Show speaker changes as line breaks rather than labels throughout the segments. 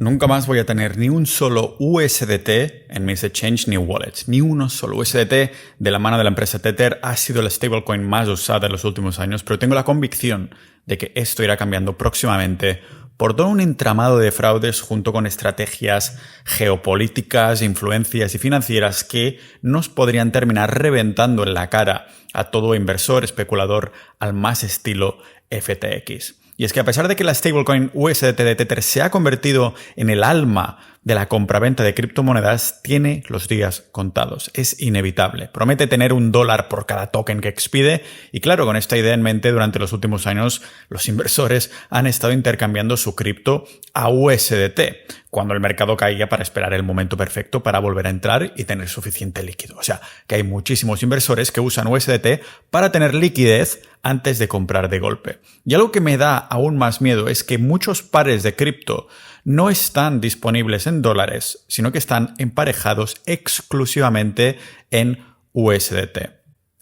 Nunca más voy a tener ni un solo USDT en mis exchange ni wallets. Ni uno solo. USDT de la mano de la empresa Tether ha sido la stablecoin más usada en los últimos años, pero tengo la convicción de que esto irá cambiando próximamente por todo un entramado de fraudes junto con estrategias geopolíticas, influencias y financieras que nos podrían terminar reventando en la cara a todo inversor, especulador al más estilo FTX. Y es que a pesar de que la stablecoin USDT de Tether se ha convertido en el alma de la compraventa de criptomonedas, tiene los días contados. Es inevitable. Promete tener $1 por cada token que expide y claro, con esta idea en mente, durante los últimos años los inversores han estado intercambiando su cripto a USDT cuando el mercado caía para esperar el momento perfecto para volver a entrar y tener suficiente líquido. O sea, que hay muchísimos inversores que usan USDT para tener liquidez antes de comprar de golpe. Y algo que me da aún más miedo es que muchos pares de cripto no están disponibles en dólares, sino que están emparejados exclusivamente en USDT.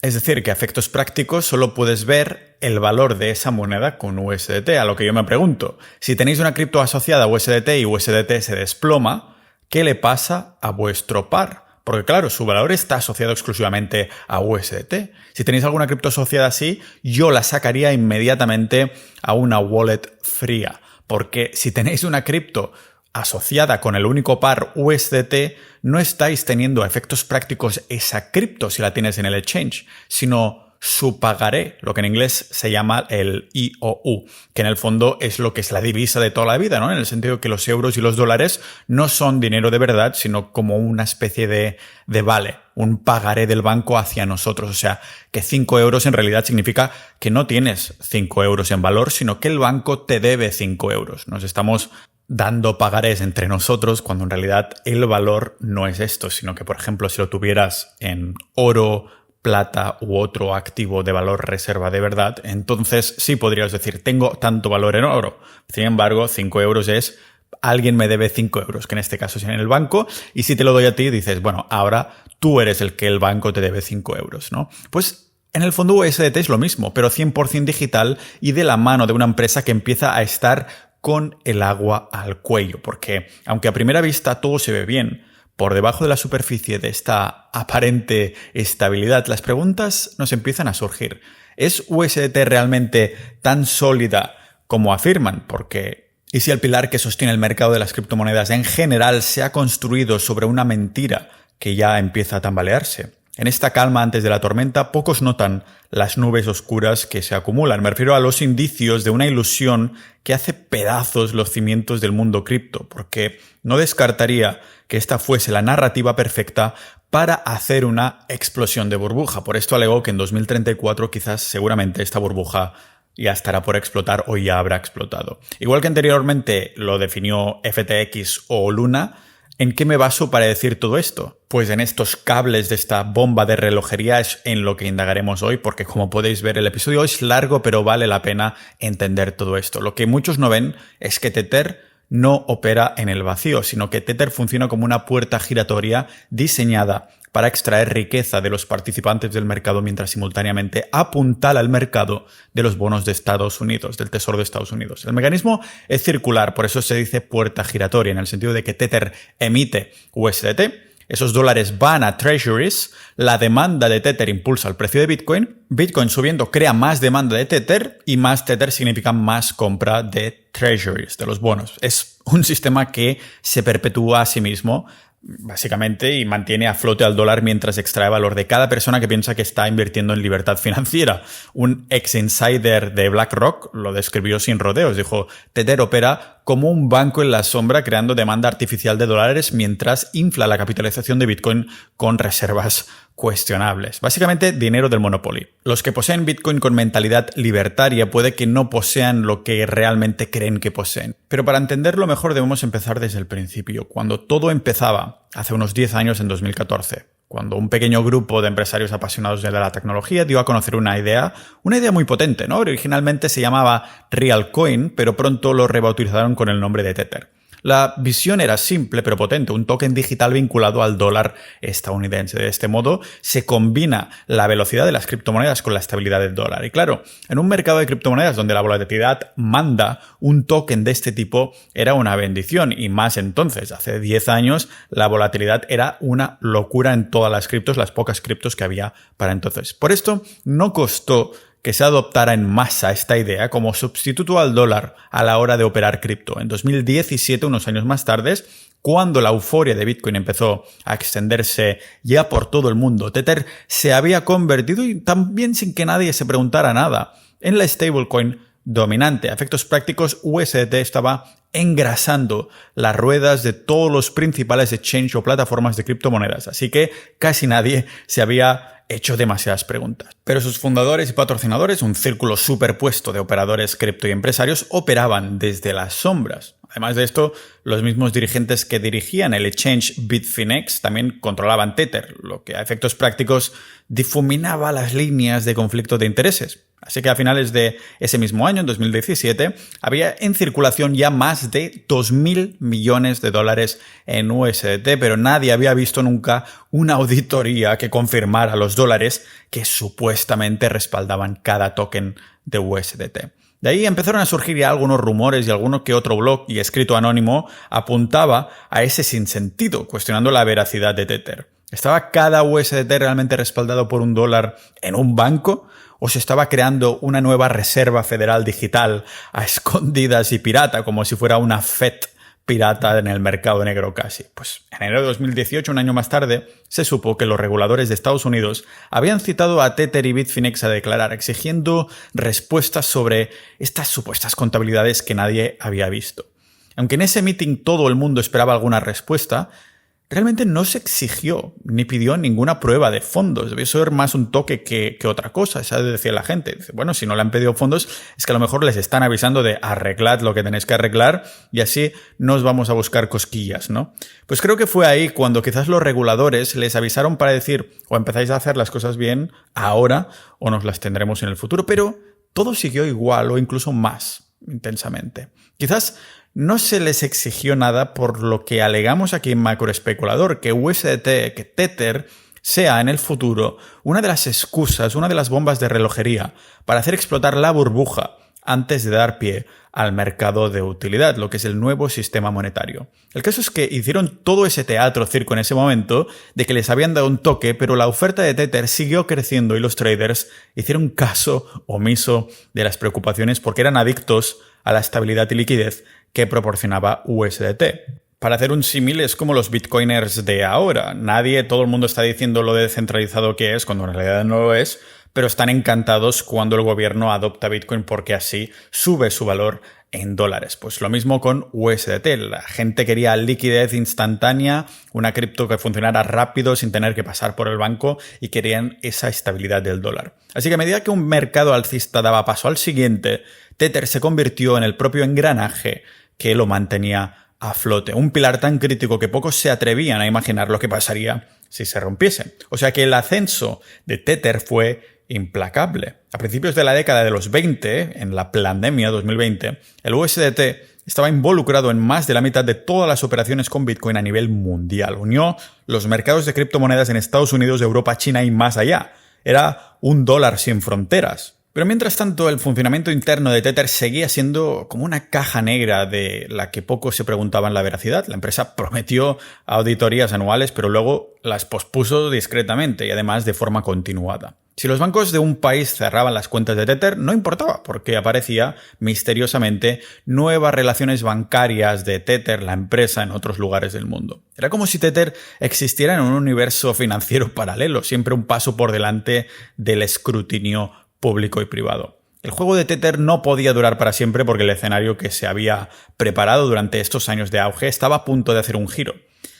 Es decir, que a efectos prácticos solo puedes ver el valor de esa moneda con USDT, a lo que yo me pregunto. Si tenéis una cripto asociada a USDT y USDT se desploma, ¿qué le pasa a vuestro par? Porque claro, su valor está asociado exclusivamente a USDT. Si tenéis alguna cripto asociada así, yo la sacaría inmediatamente a una wallet fría. Porque si tenéis una cripto asociada con el único par USDT, no estáis teniendo a efectos prácticos esa cripto si la tienes en el exchange, sino su pagaré, lo que en inglés se llama el IOU, que en el fondo es lo que es la divisa de toda la vida, ¿no? En el sentido que los euros y los dólares no son dinero de verdad, sino como una especie de vale, un pagaré del banco hacia nosotros. O sea, que 5 euros en realidad significa que no tienes 5 euros en valor, sino que el banco te debe 5 euros. Nos estamos dando pagarés entre nosotros cuando en realidad el valor no es esto, sino que, por ejemplo, si lo tuvieras en oro, plata u otro activo de valor reserva de verdad, entonces sí podrías decir, tengo tanto valor en oro. Sin embargo, 5 euros es, alguien me debe 5 euros, que en este caso es en el banco, y si te lo doy a ti, dices, bueno, ahora tú eres el que el banco te debe 5 euros, ¿no? Pues en el fondo USDT es lo mismo, pero 100% digital y de la mano de una empresa que empieza a estar con el agua al cuello, porque aunque a primera vista todo se ve bien, por debajo de la superficie de esta aparente estabilidad, las preguntas nos empiezan a surgir. ¿Es USDT realmente tan sólida como afirman? Porque ¿y si el pilar que sostiene el mercado de las criptomonedas en general se ha construido sobre una mentira que ya empieza a tambalearse? En esta calma antes de la tormenta, pocos notan las nubes oscuras que se acumulan. Me refiero a los indicios de una ilusión que hace pedazos los cimientos del mundo cripto, porque no descartaría que esta fuese la narrativa perfecta para hacer una explosión de burbuja. Por esto alegó que en 2034 quizás seguramente esta burbuja ya estará por explotar o ya habrá explotado. Igual que anteriormente lo definió FTX o Luna, ¿en qué me baso para decir todo esto? Pues en estos cables de esta bomba de relojería es en lo que indagaremos hoy, porque como podéis ver el episodio es largo, pero vale la pena entender todo esto. Lo que muchos no ven es que Tether no opera en el vacío, sino que Tether funciona como una puerta giratoria diseñada para extraer riqueza de los participantes del mercado mientras simultáneamente apuntala al mercado de los bonos de Estados Unidos, del Tesoro de Estados Unidos. El mecanismo es circular, por eso se dice puerta giratoria, en el sentido de que Tether emite USDT, esos dólares van a treasuries, la demanda de Tether impulsa el precio de Bitcoin, Bitcoin subiendo crea más demanda de Tether y más Tether significa más compra de treasuries, de los bonos. Es un sistema que se perpetúa a sí mismo básicamente y mantiene a flote al dólar mientras extrae valor de cada persona que piensa que está invirtiendo en libertad financiera. Un ex insider de BlackRock lo describió sin rodeos. Dijo, Tether opera como un banco en la sombra creando demanda artificial de dólares mientras infla la capitalización de Bitcoin con reservas cuestionables. Básicamente dinero del Monopoly. Los que poseen Bitcoin con mentalidad libertaria puede que no posean lo que realmente creen que poseen. Pero para entenderlo mejor debemos empezar desde el principio, cuando todo empezaba hace unos 10 años en 2014. Cuando un pequeño grupo de empresarios apasionados de la tecnología dio a conocer una idea muy potente, ¿no? Originalmente se llamaba Realcoin, pero pronto lo rebautizaron con el nombre de Tether. La visión era simple pero potente, un token digital vinculado al dólar estadounidense. De este modo se combina la velocidad de las criptomonedas con la estabilidad del dólar. Y claro, en un mercado de criptomonedas donde la volatilidad manda, un token de este tipo era una bendición, y más entonces, hace 10 años, la volatilidad era una locura en todas las criptos, las pocas criptos que había para entonces. Por esto, no costó que se adoptara en masa esta idea como sustituto al dólar a la hora de operar cripto. En 2017, unos años más tarde, cuando la euforia de Bitcoin empezó a extenderse ya por todo el mundo, Tether se había convertido, y también sin que nadie se preguntara nada, en la stablecoin dominante. A efectos prácticos, USDT estaba engrasando las ruedas de todos los principales exchange o plataformas de criptomonedas, así que casi nadie se había hecho demasiadas preguntas. Pero sus fundadores y patrocinadores, un círculo superpuesto de operadores cripto y empresarios, operaban desde las sombras. Además de esto, los mismos dirigentes que dirigían el exchange Bitfinex también controlaban Tether, lo que a efectos prácticos difuminaba las líneas de conflicto de intereses. Así que a finales de ese mismo año, en 2017, había en circulación ya más de 2.000 millones de dólares en USDT, pero nadie había visto nunca una auditoría que confirmara los dólares que supuestamente respaldaban cada token de USDT. De ahí empezaron a surgir ya algunos rumores, y alguno que otro blog y escrito anónimo apuntaba a ese sinsentido, cuestionando la veracidad de Tether. ¿Estaba cada USDT realmente respaldado por un dólar en un banco? ¿O se estaba creando una nueva reserva federal digital a escondidas y pirata, como si fuera una FED pirata en el mercado negro casi? Pues en enero de 2018, un año más tarde, se supo que los reguladores de Estados Unidos habían citado a Tether y Bitfinex a declarar, exigiendo respuestas sobre estas supuestas contabilidades que nadie había visto. Aunque en ese meeting todo el mundo esperaba alguna respuesta, realmente no se exigió ni pidió ninguna prueba de fondos. Debió ser más un toque que otra cosa. ¿Sabes? Decía la gente. Dice, bueno, si no le han pedido fondos, es que a lo mejor les están avisando de arreglad lo que tenéis que arreglar y así nos vamos a buscar cosquillas, ¿no? Pues creo que fue ahí cuando quizás los reguladores les avisaron para decir, o empezáis a hacer las cosas bien ahora o nos las tendremos en el futuro. Pero todo siguió igual o incluso más intensamente. Quizás no se les exigió nada, por lo que alegamos aquí en Macroespeculador, que USDT, que Tether, sea en el futuro una de las excusas, una de las bombas de relojería para hacer explotar la burbuja antes de dar pie al mercado de utilidad, lo que es el nuevo sistema monetario. El caso es que hicieron todo ese teatro circo en ese momento de que les habían dado un toque, pero la oferta de Tether siguió creciendo y los traders hicieron caso omiso de las preocupaciones porque eran adictos a la estabilidad y liquidez que proporcionaba USDT. Para hacer un símil, es como los bitcoiners de ahora. Todo el mundo está diciendo lo descentralizado que es, cuando en realidad no lo es, pero están encantados cuando el gobierno adopta Bitcoin porque así sube su valor en dólares. Pues lo mismo con USDT. La gente quería liquidez instantánea, una cripto que funcionara rápido sin tener que pasar por el banco, y querían esa estabilidad del dólar. Así que a medida que un mercado alcista daba paso al siguiente, Tether se convirtió en el propio engranaje que lo mantenía a flote. Un pilar tan crítico que pocos se atrevían a imaginar lo que pasaría si se rompiese. O sea que el ascenso de Tether fue implacable. A principios de la década de los 20, en la pandemia 2020, el USDT estaba involucrado en más de la mitad de todas las operaciones con Bitcoin a nivel mundial. Unió los mercados de criptomonedas en Estados Unidos, Europa, China y más allá. Era un dólar sin fronteras. Pero mientras tanto, el funcionamiento interno de Tether seguía siendo como una caja negra de la que pocos se preguntaban la veracidad. La empresa prometió auditorías anuales, pero luego las pospuso discretamente y además de forma continuada. Si los bancos de un país cerraban las cuentas de Tether, no importaba, porque aparecía misteriosamente nuevas relaciones bancarias de Tether, la empresa, en otros lugares del mundo. Era como si Tether existiera en un universo financiero paralelo, siempre un paso por delante del escrutinio público y privado. El juego de Tether no podía durar para siempre porque el escenario que se había preparado durante estos años de auge estaba a punto de hacer un giro.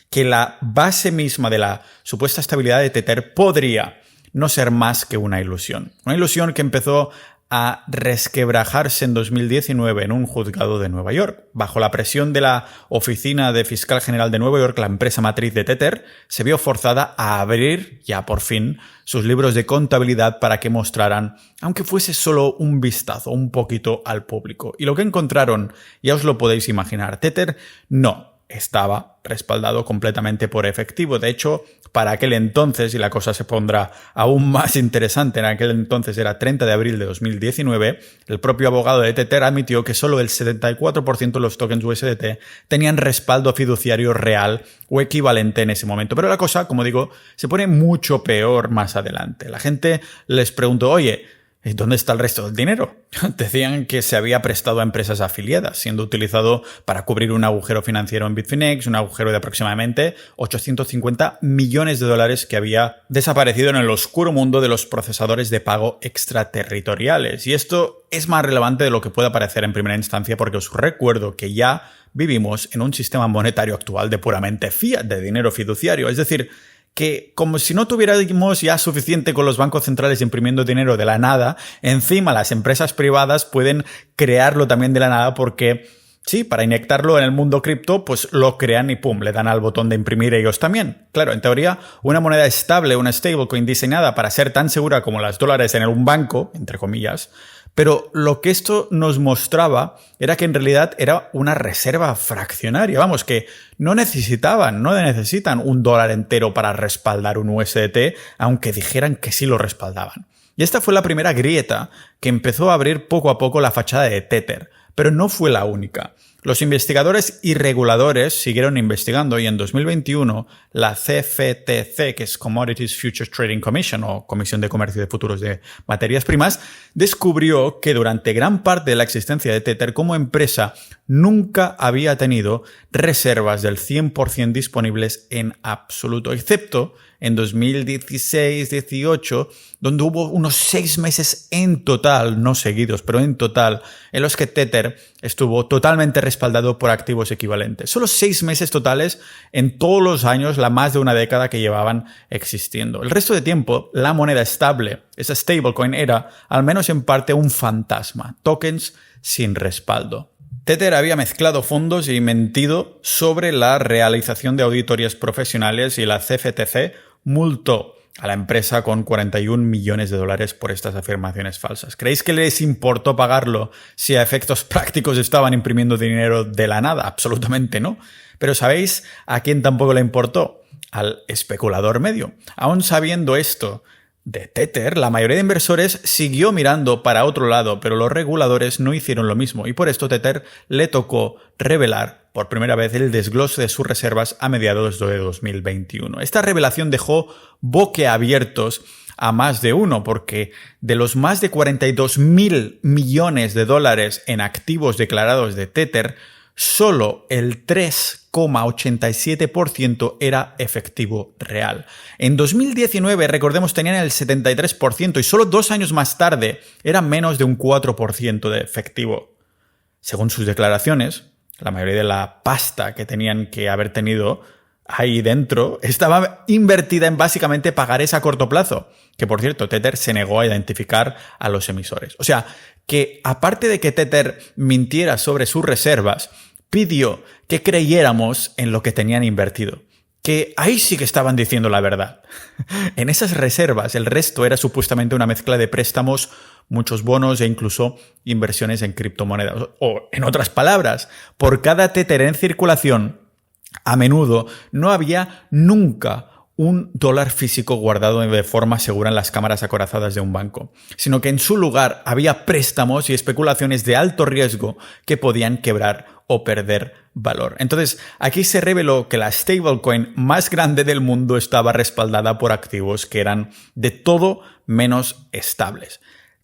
Que la base misma de la supuesta estabilidad de Tether podría no ser más que una ilusión. Una ilusión que empezó a resquebrajarse en 2019 en un juzgado de Nueva York. Bajo la presión de la Oficina de Fiscal General de Nueva York, la empresa matriz de Tether se vio forzada a abrir, ya por fin, sus libros de contabilidad para que mostraran, aunque fuese solo un vistazo, un poquito al público. Y lo que encontraron, ya os lo podéis imaginar, Tether no estaba respaldado completamente por efectivo. De hecho, para aquel entonces, y la cosa se pondrá aún más interesante, en aquel entonces era 30 de abril de 2019, el propio abogado de Tether admitió que solo el 74% de los tokens USDT tenían respaldo fiduciario real o equivalente en ese momento. Pero la cosa, como digo, se pone mucho peor más adelante. La gente les preguntó, oye, ¿dónde está el resto del dinero? Decían que se había prestado a empresas afiliadas, siendo utilizado para cubrir un agujero financiero en Bitfinex, un agujero de aproximadamente 850 millones de dólares que había desaparecido en el oscuro mundo de los procesadores de pago extraterritoriales. Y esto es más relevante de lo que pueda parecer en primera instancia, porque os recuerdo que ya vivimos en un sistema monetario actual de puramente fiat, de dinero fiduciario, es decir, que como si no tuviéramos ya suficiente con los bancos centrales imprimiendo dinero de la nada, encima las empresas privadas pueden crearlo también de la nada porque, sí, para inyectarlo en el mundo cripto, pues lo crean y pum, le dan al botón de imprimir ellos también. Claro, en teoría, una moneda estable, una stablecoin diseñada para ser tan segura como los dólares en un banco, entre comillas, pero lo que esto nos mostraba era que en realidad era una reserva fraccionaria. Vamos, que no necesitan un dólar entero para respaldar un USDT, aunque dijeran que sí lo respaldaban. Y esta fue la primera grieta que empezó a abrir poco a poco la fachada de Tether, pero no fue la única. Los investigadores y reguladores siguieron investigando y en 2021 la CFTC, que es Commodities Futures Trading Commission o Comisión de Comercio de Futuros de Materias Primas, descubrió que durante gran parte de la existencia de Tether como empresa nunca había tenido reservas del 100% disponibles en absoluto, excepto en 2016-18, donde hubo unos 6 meses en total, no seguidos, pero en total, en los que Tether estuvo totalmente respaldado por activos equivalentes. Solo 6 meses totales en todos los años, la más de una década que llevaban existiendo. El resto de tiempo, la moneda estable, esa stablecoin, era, al menos en parte, un fantasma, tokens sin respaldo. Tether había mezclado fondos y mentido sobre la realización de auditorías profesionales y la CFTC multó a la empresa con 41 millones de dólares por estas afirmaciones falsas. ¿Creéis que les importó pagarlo si a efectos prácticos estaban imprimiendo dinero de la nada? Absolutamente no. Pero ¿sabéis a quién tampoco le importó? Al especulador medio. Aún sabiendo esto de Tether, la mayoría de inversores siguió mirando para otro lado, pero los reguladores no hicieron lo mismo y por esto Tether le tocó revelar por primera vez el desglose de sus reservas a mediados de 2021. Esta revelación dejó boquiabiertos a más de uno, porque de los más de 42.000 millones de dólares en activos declarados de Tether, solo el 3,87% era efectivo real. En 2019, recordemos, tenían el 73% y solo 2 años más tarde era menos de un 4% de efectivo. Según sus declaraciones, la mayoría de la pasta que tenían que haber tenido ahí dentro estaba invertida en básicamente pagarés a corto plazo, que por cierto Tether se negó a identificar a los emisores. O sea, que aparte de que Tether mintiera sobre sus reservas, pidió que creyéramos en lo que tenían invertido. Que ahí sí que estaban diciendo la verdad. En esas reservas el resto era supuestamente una mezcla de préstamos, muchos bonos e incluso inversiones en criptomonedas. O, en otras palabras, por cada Tether en circulación, a menudo no había nunca un dólar físico guardado de forma segura en las cámaras acorazadas de un banco, sino que en su lugar había préstamos y especulaciones de alto riesgo que podían quebrar o perder valor. Entonces, aquí se reveló que la stablecoin más grande del mundo estaba respaldada por activos que eran de todo menos estables.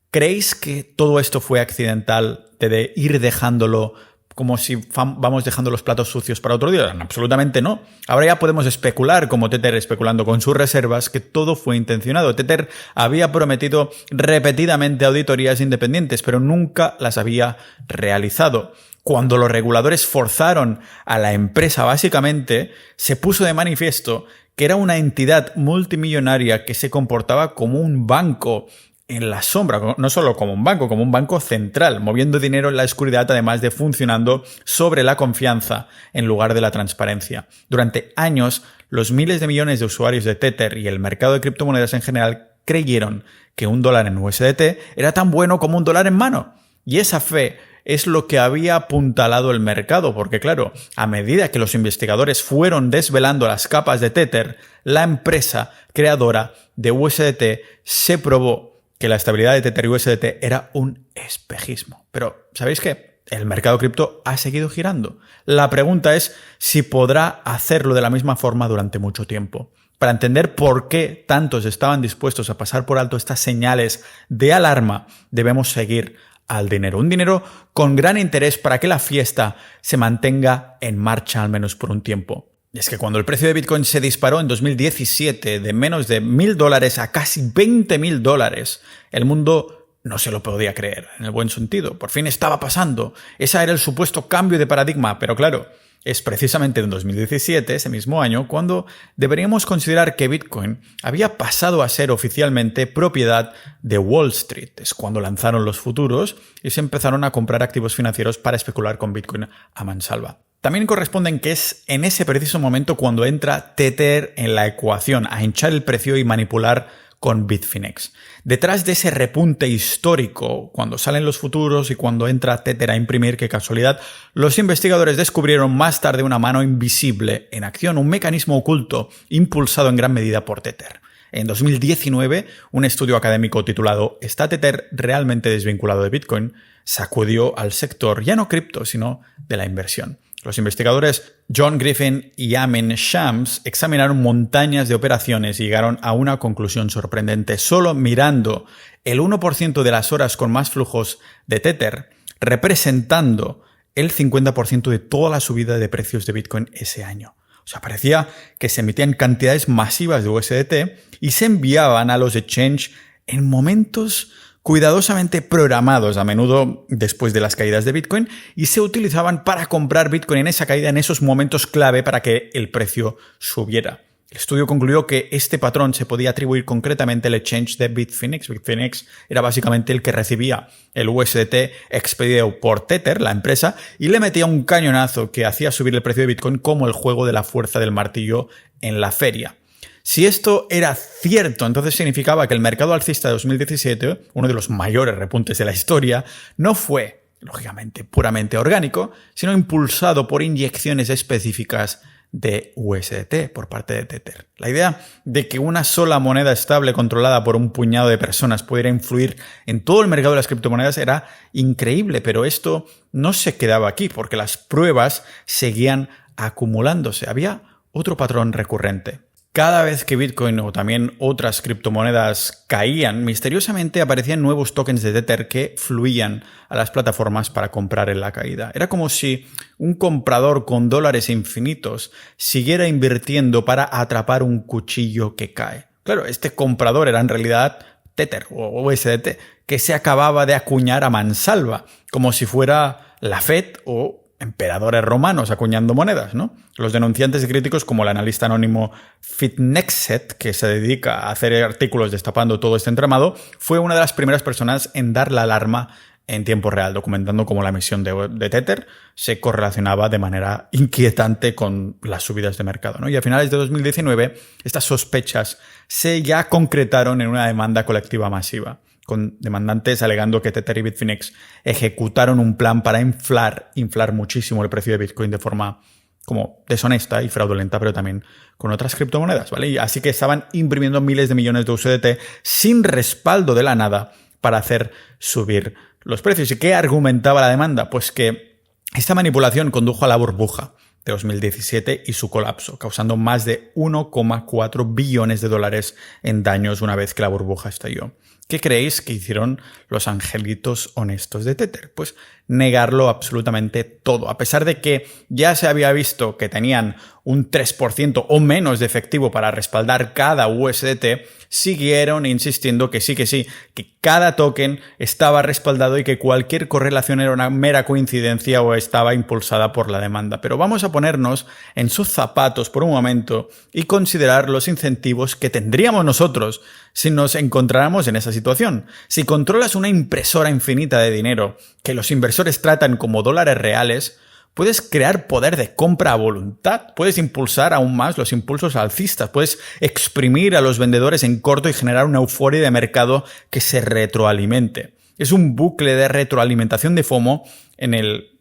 ¿Creéis que todo esto fue accidental de ir dejándolo como si vamos dejando los platos sucios para otro día? Absolutamente no. Ahora ya podemos especular, como Tether especulando con sus reservas, que todo fue intencionado. Tether había prometido repetidamente auditorías independientes, pero nunca las había realizado. Cuando los reguladores forzaron a la empresa, básicamente, se puso de manifiesto que era una entidad multimillonaria que se comportaba como un banco en la sombra, no solo como un banco central, moviendo dinero en la oscuridad, además de funcionando sobre la confianza en lugar de la transparencia. Durante años, los miles de millones de usuarios de Tether y el mercado de criptomonedas en general creyeron que $1 en USDT era tan bueno como $1 en mano. Y esa fe es lo que había apuntalado el mercado, porque claro, a medida que los investigadores fueron desvelando las capas de Tether, la empresa creadora de USDT se probó que la estabilidad de Tether y USDT era un espejismo. Pero, ¿sabéis qué? El mercado cripto ha seguido girando. La pregunta es si podrá hacerlo de la misma forma durante mucho tiempo. Para entender por qué tantos estaban dispuestos a pasar por alto estas señales de alarma, debemos seguir al dinero. Un dinero con gran interés para que la fiesta se mantenga en marcha al menos por un tiempo. Y es que cuando el precio de Bitcoin se disparó en 2017 de menos de $1.000 a casi $20.000, el mundo no se lo podía creer, en el buen sentido. Por fin estaba pasando. Ese era el supuesto cambio de paradigma, pero claro, es precisamente en 2017, ese mismo año, cuando deberíamos considerar que Bitcoin había pasado a ser oficialmente propiedad de Wall Street. Es cuando lanzaron los futuros y se empezaron a comprar activos financieros para especular con Bitcoin a mansalva. También corresponden que es en ese preciso momento cuando entra Tether en la ecuación, a hinchar el precio y manipular con Bitfinex. Detrás de ese repunte histórico, cuando salen los futuros y cuando entra Tether a imprimir, qué casualidad, los investigadores descubrieron más tarde una mano invisible en acción, un mecanismo oculto impulsado en gran medida por Tether. En 2019, un estudio académico titulado ¿Está Tether realmente desvinculado de Bitcoin?, sacudió al sector, ya no cripto, sino de la inversión. Los investigadores John Griffin y Amin Shams examinaron montañas de operaciones y llegaron a una conclusión sorprendente. Solo mirando el 1% de las horas con más flujos de Tether, representando el 50% de toda la subida de precios de Bitcoin ese año. O sea, parecía que se emitían cantidades masivas de USDT y se enviaban a los exchange en momentos cuidadosamente programados, a menudo después de las caídas de Bitcoin, y se utilizaban para comprar Bitcoin en esa caída, en esos momentos clave para que el precio subiera. El estudio concluyó que este patrón se podía atribuir concretamente al exchange de Bitfinex. Bitfinex era básicamente el que recibía el USDT expedido por Tether, la empresa, y le metía un cañonazo que hacía subir el precio de Bitcoin como el juego de la fuerza del martillo en la feria. Si esto era cierto, entonces significaba que el mercado alcista de 2017, uno de los mayores repuntes de la historia, no fue, lógicamente, puramente orgánico, sino impulsado por inyecciones específicas de USDT por parte de Tether. La idea de que una sola moneda estable controlada por un puñado de personas pudiera influir en todo el mercado de las criptomonedas era increíble, pero esto no se quedaba aquí porque las pruebas seguían acumulándose. Había otro patrón recurrente. Cada vez que Bitcoin o también otras criptomonedas caían, misteriosamente aparecían nuevos tokens de Tether que fluían a las plataformas para comprar en la caída. Era como si un comprador con dólares infinitos siguiera invirtiendo para atrapar un cuchillo que cae. Claro, este comprador era en realidad Tether o USDT, que se acababa de acuñar a mansalva, como si fuera la Fed o emperadores romanos acuñando monedas, ¿no? Los denunciantes y críticos, como el analista anónimo Fitnexet, que se dedica a hacer artículos destapando todo este entramado, fue una de las primeras personas en dar la alarma en tiempo real, documentando cómo la emisión de Tether se correlacionaba de manera inquietante con las subidas de mercado, ¿no? Y a finales de 2019, estas sospechas se ya concretaron en una demanda colectiva masiva, con demandantes alegando que Tether y Bitfinex ejecutaron un plan para inflar muchísimo el precio de Bitcoin de forma como deshonesta y fraudulenta, pero también con otras criptomonedas, ¿vale? Y así que estaban imprimiendo miles de millones de USDT sin respaldo de la nada para hacer subir los precios. ¿Y qué argumentaba la demanda? Pues que esta manipulación condujo a la burbuja de 2017 y su colapso, causando más de 1,4 billones de dólares en daños una vez que la burbuja estalló. ¿Qué creéis que hicieron los angelitos honestos de Tether? Pues negarlo absolutamente todo. A pesar de que ya se había visto que tenían un 3% o menos de efectivo para respaldar cada USDT, siguieron insistiendo que sí, que cada token estaba respaldado y que cualquier correlación era una mera coincidencia o estaba impulsada por la demanda. Pero vamos a ponernos en sus zapatos por un momento y considerar los incentivos que tendríamos nosotros si nos encontráramos en esa situación. Si controlas una impresora infinita de dinero que los inversores tratan como dólares reales, puedes crear poder de compra a voluntad, puedes impulsar aún más los impulsos alcistas, puedes exprimir a los vendedores en corto y generar una euforia de mercado que se retroalimente. Es un bucle de retroalimentación de FOMO en el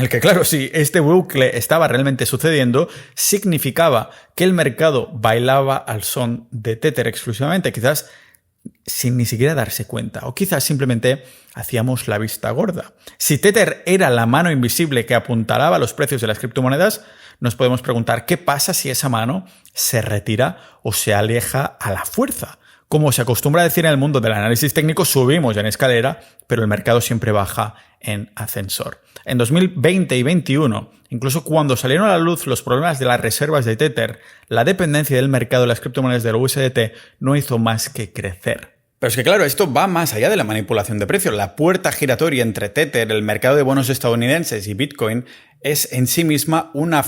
que, claro, si este bucle estaba realmente sucediendo, significaba que el mercado bailaba al son de Tether exclusivamente, quizás sin ni siquiera darse cuenta, o quizás simplemente hacíamos la vista gorda. Si Tether era la mano invisible que apuntalaba los precios de las criptomonedas, nos podemos preguntar qué pasa si esa mano se retira o se aleja a la fuerza. Como se acostumbra a decir en el mundo del análisis técnico, subimos en escalera, pero el mercado siempre baja en ascensor. En 2020 y 2021, incluso cuando salieron a la luz los problemas de las reservas de Tether, la dependencia del mercado de las criptomonedas del USDT no hizo más que crecer. Pero es que claro, esto va más allá de la manipulación de precios. La puerta giratoria entre Tether, el mercado de bonos estadounidenses y Bitcoin es en sí misma una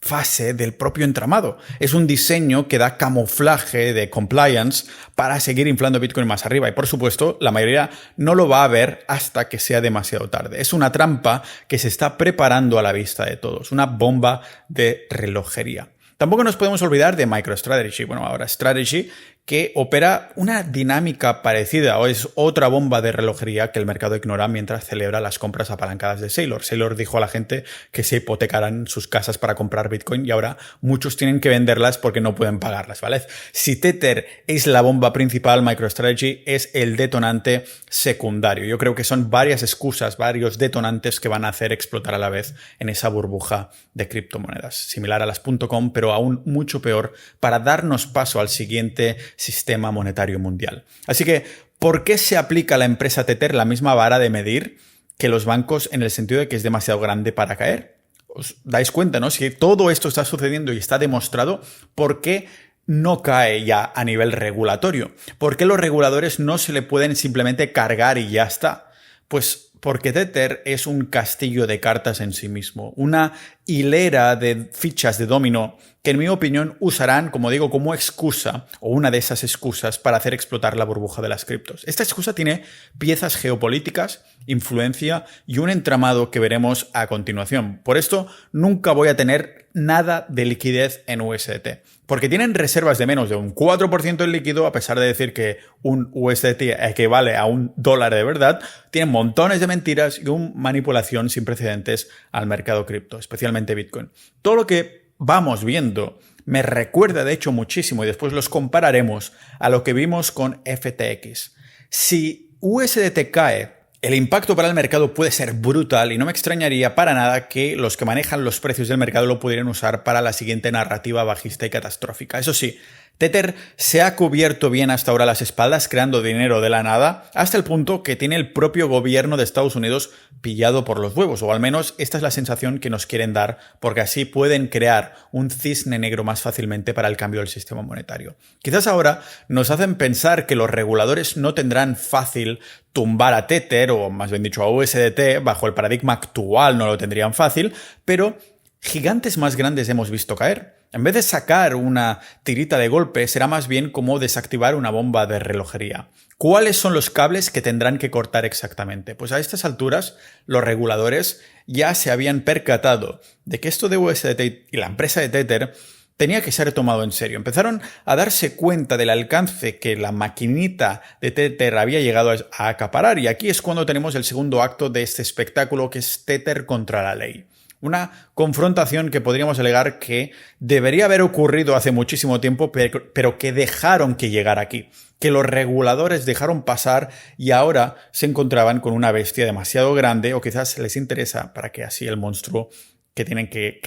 fase del propio entramado. Es un diseño que da camuflaje de compliance para seguir inflando Bitcoin más arriba. Y por supuesto, la mayoría no lo va a ver hasta que sea demasiado tarde. Es una trampa que se está preparando a la vista de todos. Una bomba de relojería. Tampoco nos podemos olvidar de MicroStrategy, bueno, ahora Strategy, que opera una dinámica parecida o es otra bomba de relojería que el mercado ignora mientras celebra las compras apalancadas de Saylor. Saylor dijo a la gente que se hipotecaran sus casas para comprar Bitcoin y ahora muchos tienen que venderlas porque no pueden pagarlas, ¿vale? Si Tether es la bomba principal, MicroStrategy es el detonante secundario. Yo creo que son varias excusas, varios detonantes que van a hacer explotar a la vez en esa burbuja de criptomonedas. Similar a las .com, pero aún mucho peor para darnos paso al siguiente sistema monetario mundial. Así que, ¿por qué se aplica a la empresa Tether la misma vara de medir que los bancos en el sentido de que es demasiado grande para caer? ¿Os dais cuenta, no? Si todo esto está sucediendo y está demostrado, ¿por qué no cae ya a nivel regulatorio? ¿Por qué los reguladores no se le pueden simplemente cargar y ya está? Pues porque Tether es un castillo de cartas en sí mismo, una hilera de fichas de dominó que en mi opinión usarán, como digo, como excusa o una de esas excusas para hacer explotar la burbuja de las criptos. Esta excusa tiene piezas geopolíticas, influencia y un entramado que veremos a continuación. Por esto nunca voy a tener nada de liquidez en USDT, porque tienen reservas de menos de un 4% en líquido, a pesar de decir que un USDT equivale a $1 de verdad, tienen montones de mentiras y una manipulación sin precedentes al mercado cripto, especialmente Bitcoin. Todo lo que vamos viendo me recuerda de hecho muchísimo, y después los compararemos, a lo que vimos con FTX. Si USDT cae, el impacto para el mercado puede ser brutal y no me extrañaría para nada que los que manejan los precios del mercado lo pudieran usar para la siguiente narrativa bajista y catastrófica. Eso sí, Tether se ha cubierto bien hasta ahora las espaldas creando dinero de la nada, hasta el punto que tiene el propio gobierno de Estados Unidos pillado por los huevos, o al menos esta es la sensación que nos quieren dar, porque así pueden crear un cisne negro más fácilmente para el cambio del sistema monetario. Quizás ahora nos hacen pensar que los reguladores no tendrán fácil tumbar a Tether, o más bien dicho a USDT, bajo el paradigma actual no lo tendrían fácil, pero gigantes más grandes hemos visto caer. En vez de sacar una tirita de golpe, será más bien como desactivar una bomba de relojería. ¿Cuáles son los cables que tendrán que cortar exactamente? Pues a estas alturas, los reguladores ya se habían percatado de que esto de USDT y la empresa de Tether tenía que ser tomado en serio. Empezaron a darse cuenta del alcance que la maquinita de Tether había llegado a acaparar, y aquí es cuando tenemos el segundo acto de este espectáculo, que es Tether contra la ley. Una confrontación que podríamos alegar que debería haber ocurrido hace muchísimo tiempo, pero que dejaron que llegara aquí, que los reguladores dejaron pasar y ahora se encontraban con una bestia demasiado grande, o quizás les interesa para que así el monstruo que tienen que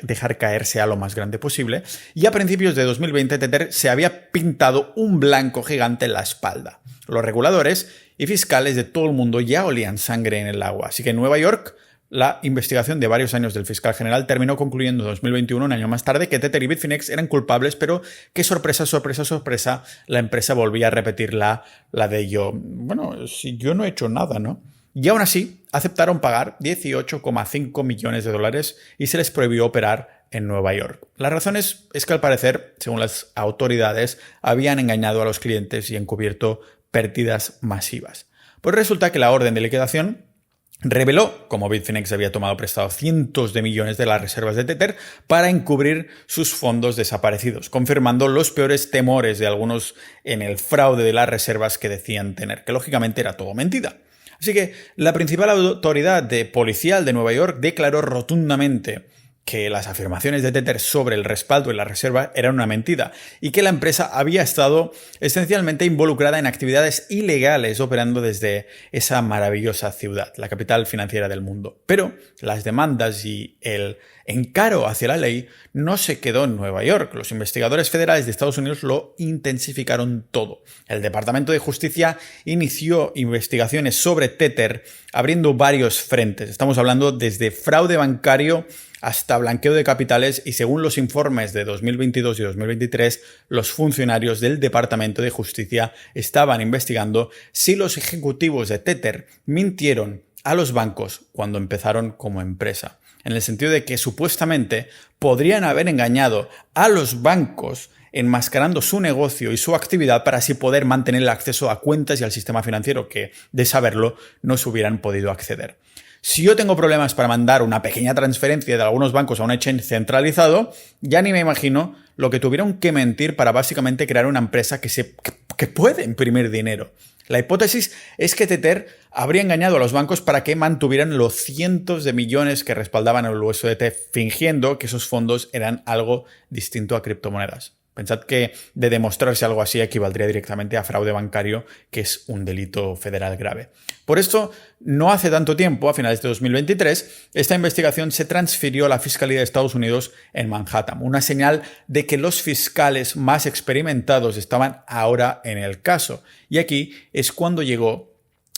dejar caer sea lo más grande posible. Y a principios de 2020 Tether se había pintado un blanco gigante en la espalda. Los reguladores y fiscales de todo el mundo ya olían sangre en el agua, así que en Nueva York la investigación de varios años del fiscal general terminó concluyendo en 2021, un año más tarde, que Tether y Bitfinex eran culpables, pero qué sorpresa, sorpresa, sorpresa, la empresa volvía a repetir la de bueno, si yo no he hecho nada, ¿no? y aún así aceptaron pagar 18,5 millones de dólares y se les prohibió operar en Nueva York. La razón es que al parecer, según las autoridades, habían engañado a los clientes y encubierto pérdidas masivas. Pues resulta que la orden de liquidación reveló cómo Bitfinex había tomado prestado cientos de millones de las reservas de Tether para encubrir sus fondos desaparecidos, confirmando los peores temores de algunos en el fraude de las reservas que decían tener, que lógicamente era todo mentira. Así que la principal autoridad policial de Nueva York declaró rotundamente que las afirmaciones de Tether sobre el respaldo y la reserva eran una mentira y que la empresa había estado esencialmente involucrada en actividades ilegales operando desde esa maravillosa ciudad, la capital financiera del mundo. Pero las demandas y el encaro hacia la ley no se quedó en Nueva York. Los investigadores federales de Estados Unidos lo intensificaron todo. El Departamento de Justicia inició investigaciones sobre Tether abriendo varios frentes. Estamos hablando desde fraude bancario hasta blanqueo de capitales y según los informes de 2022 y 2023, los funcionarios del Departamento de Justicia estaban investigando si los ejecutivos de Tether mintieron a los bancos cuando empezaron como empresa, en el sentido de que supuestamente podrían haber engañado a los bancos enmascarando su negocio y su actividad para así poder mantener el acceso a cuentas y al sistema financiero que, de saberlo, no se hubieran podido acceder. Si yo tengo problemas para mandar una pequeña transferencia de algunos bancos a un exchange centralizado, ya ni me imagino lo que tuvieron que mentir para básicamente crear una empresa que puede imprimir dinero. La hipótesis es que Tether habría engañado a los bancos para que mantuvieran los cientos de millones que respaldaban el USDT, fingiendo que esos fondos eran algo distinto a criptomonedas. Pensad que de demostrarse algo así equivaldría directamente a fraude bancario, que es un delito federal grave. Por esto, no hace tanto tiempo, a finales de 2023, esta investigación se transfirió a la Fiscalía de Estados Unidos en Manhattan, una señal de que los fiscales más experimentados estaban ahora en el caso. Y aquí es cuando llegó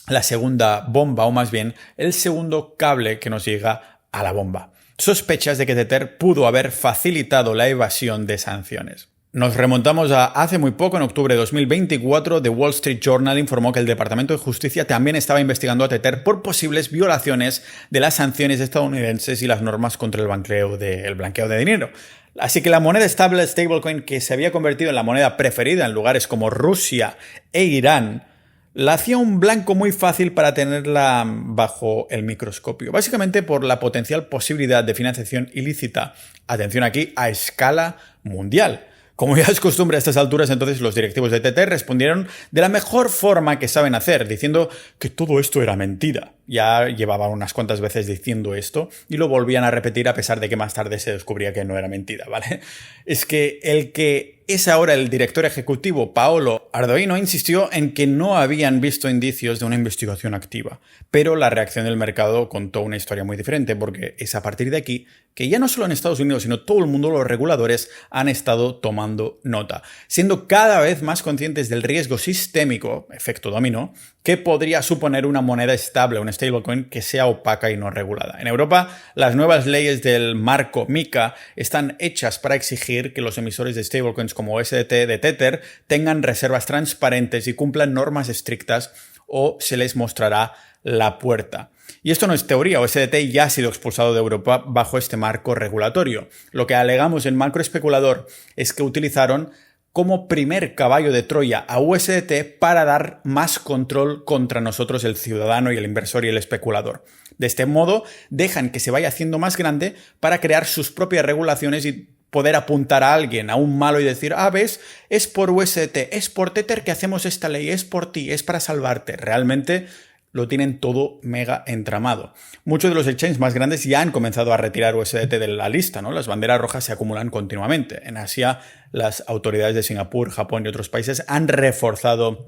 la segunda bomba, o más bien el segundo cable que nos llega a la bomba. Sospechas de que Tether pudo haber facilitado la evasión de sanciones. Nos remontamos a hace muy poco, en octubre de 2024, The Wall Street Journal informó que el Departamento de Justicia también estaba investigando a Tether por posibles violaciones de las sanciones estadounidenses y las normas contra el blanqueo de dinero. Así que la moneda estable stablecoin, que se había convertido en la moneda preferida en lugares como Rusia e Irán, la hacía un blanco muy fácil para tenerla bajo el microscopio, básicamente por la potencial posibilidad de financiación ilícita, atención aquí, a escala mundial. Como ya es costumbre a estas alturas, entonces los directivos de Tether respondieron de la mejor forma que saben hacer, diciendo que todo esto era mentira. Ya llevaban unas cuantas veces diciendo esto y lo volvían a repetir a pesar de que más tarde se descubría que no era mentira, ¿vale? Es que el que es ahora el director ejecutivo, Paolo Ardoino, insistió en que no habían visto indicios de una investigación activa. Pero la reacción del mercado contó una historia muy diferente, porque es a partir de aquí que ya no solo en Estados Unidos, sino todo el mundo, los reguladores han estado tomando nota, siendo cada vez más conscientes del riesgo sistémico, efecto dominó, que podría suponer una moneda estable, un stablecoin que sea opaca y no regulada. En Europa, las nuevas leyes del marco MiCA están hechas para exigir que los emisores de stablecoins como USDT de Tether tengan reservas transparentes y cumplan normas estrictas o se les mostrará la puerta. Y esto no es teoría, USDT ya ha sido expulsado de Europa bajo este marco regulatorio. Lo que alegamos en Macro Especulador es que utilizaron como primer caballo de Troya a USDT para dar más control contra nosotros, el ciudadano y el inversor y el especulador. De este modo, dejan que se vaya haciendo más grande para crear sus propias regulaciones y poder apuntar a alguien, a un malo y decir, ves, es por USDT, es por Tether que hacemos esta ley, es por ti, es para salvarte. Realmente lo tienen todo mega entramado. Muchos de los exchanges más grandes ya han comenzado a retirar USDT de la lista, ¿no? Las banderas rojas se acumulan continuamente. En Asia, las autoridades de Singapur, Japón y otros países han reforzado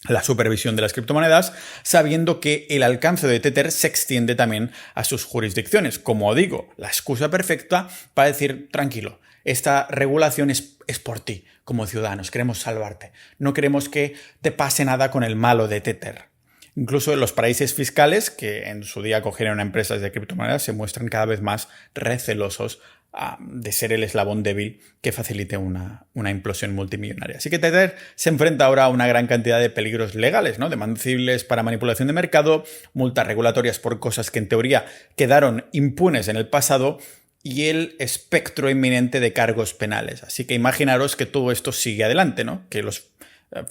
la supervisión de las criptomonedas, sabiendo que el alcance de Tether se extiende también a sus jurisdicciones. Como digo, la excusa perfecta para decir, tranquilo, esta regulación es por ti, como ciudadanos, queremos salvarte. No queremos que te pase nada con el malo de Tether. Incluso los paraísos fiscales, que en su día cogieron a empresas de criptomonedas, se muestran cada vez más recelosos de ser el eslabón débil que facilite una implosión multimillonaria. Así que Tether se enfrenta ahora a una gran cantidad de peligros legales, ¿no? Demandas civiles para manipulación de mercado, multas regulatorias por cosas que en teoría quedaron impunes en el pasado y el espectro inminente de cargos penales. Así que imaginaros que todo esto sigue adelante, ¿no? Que los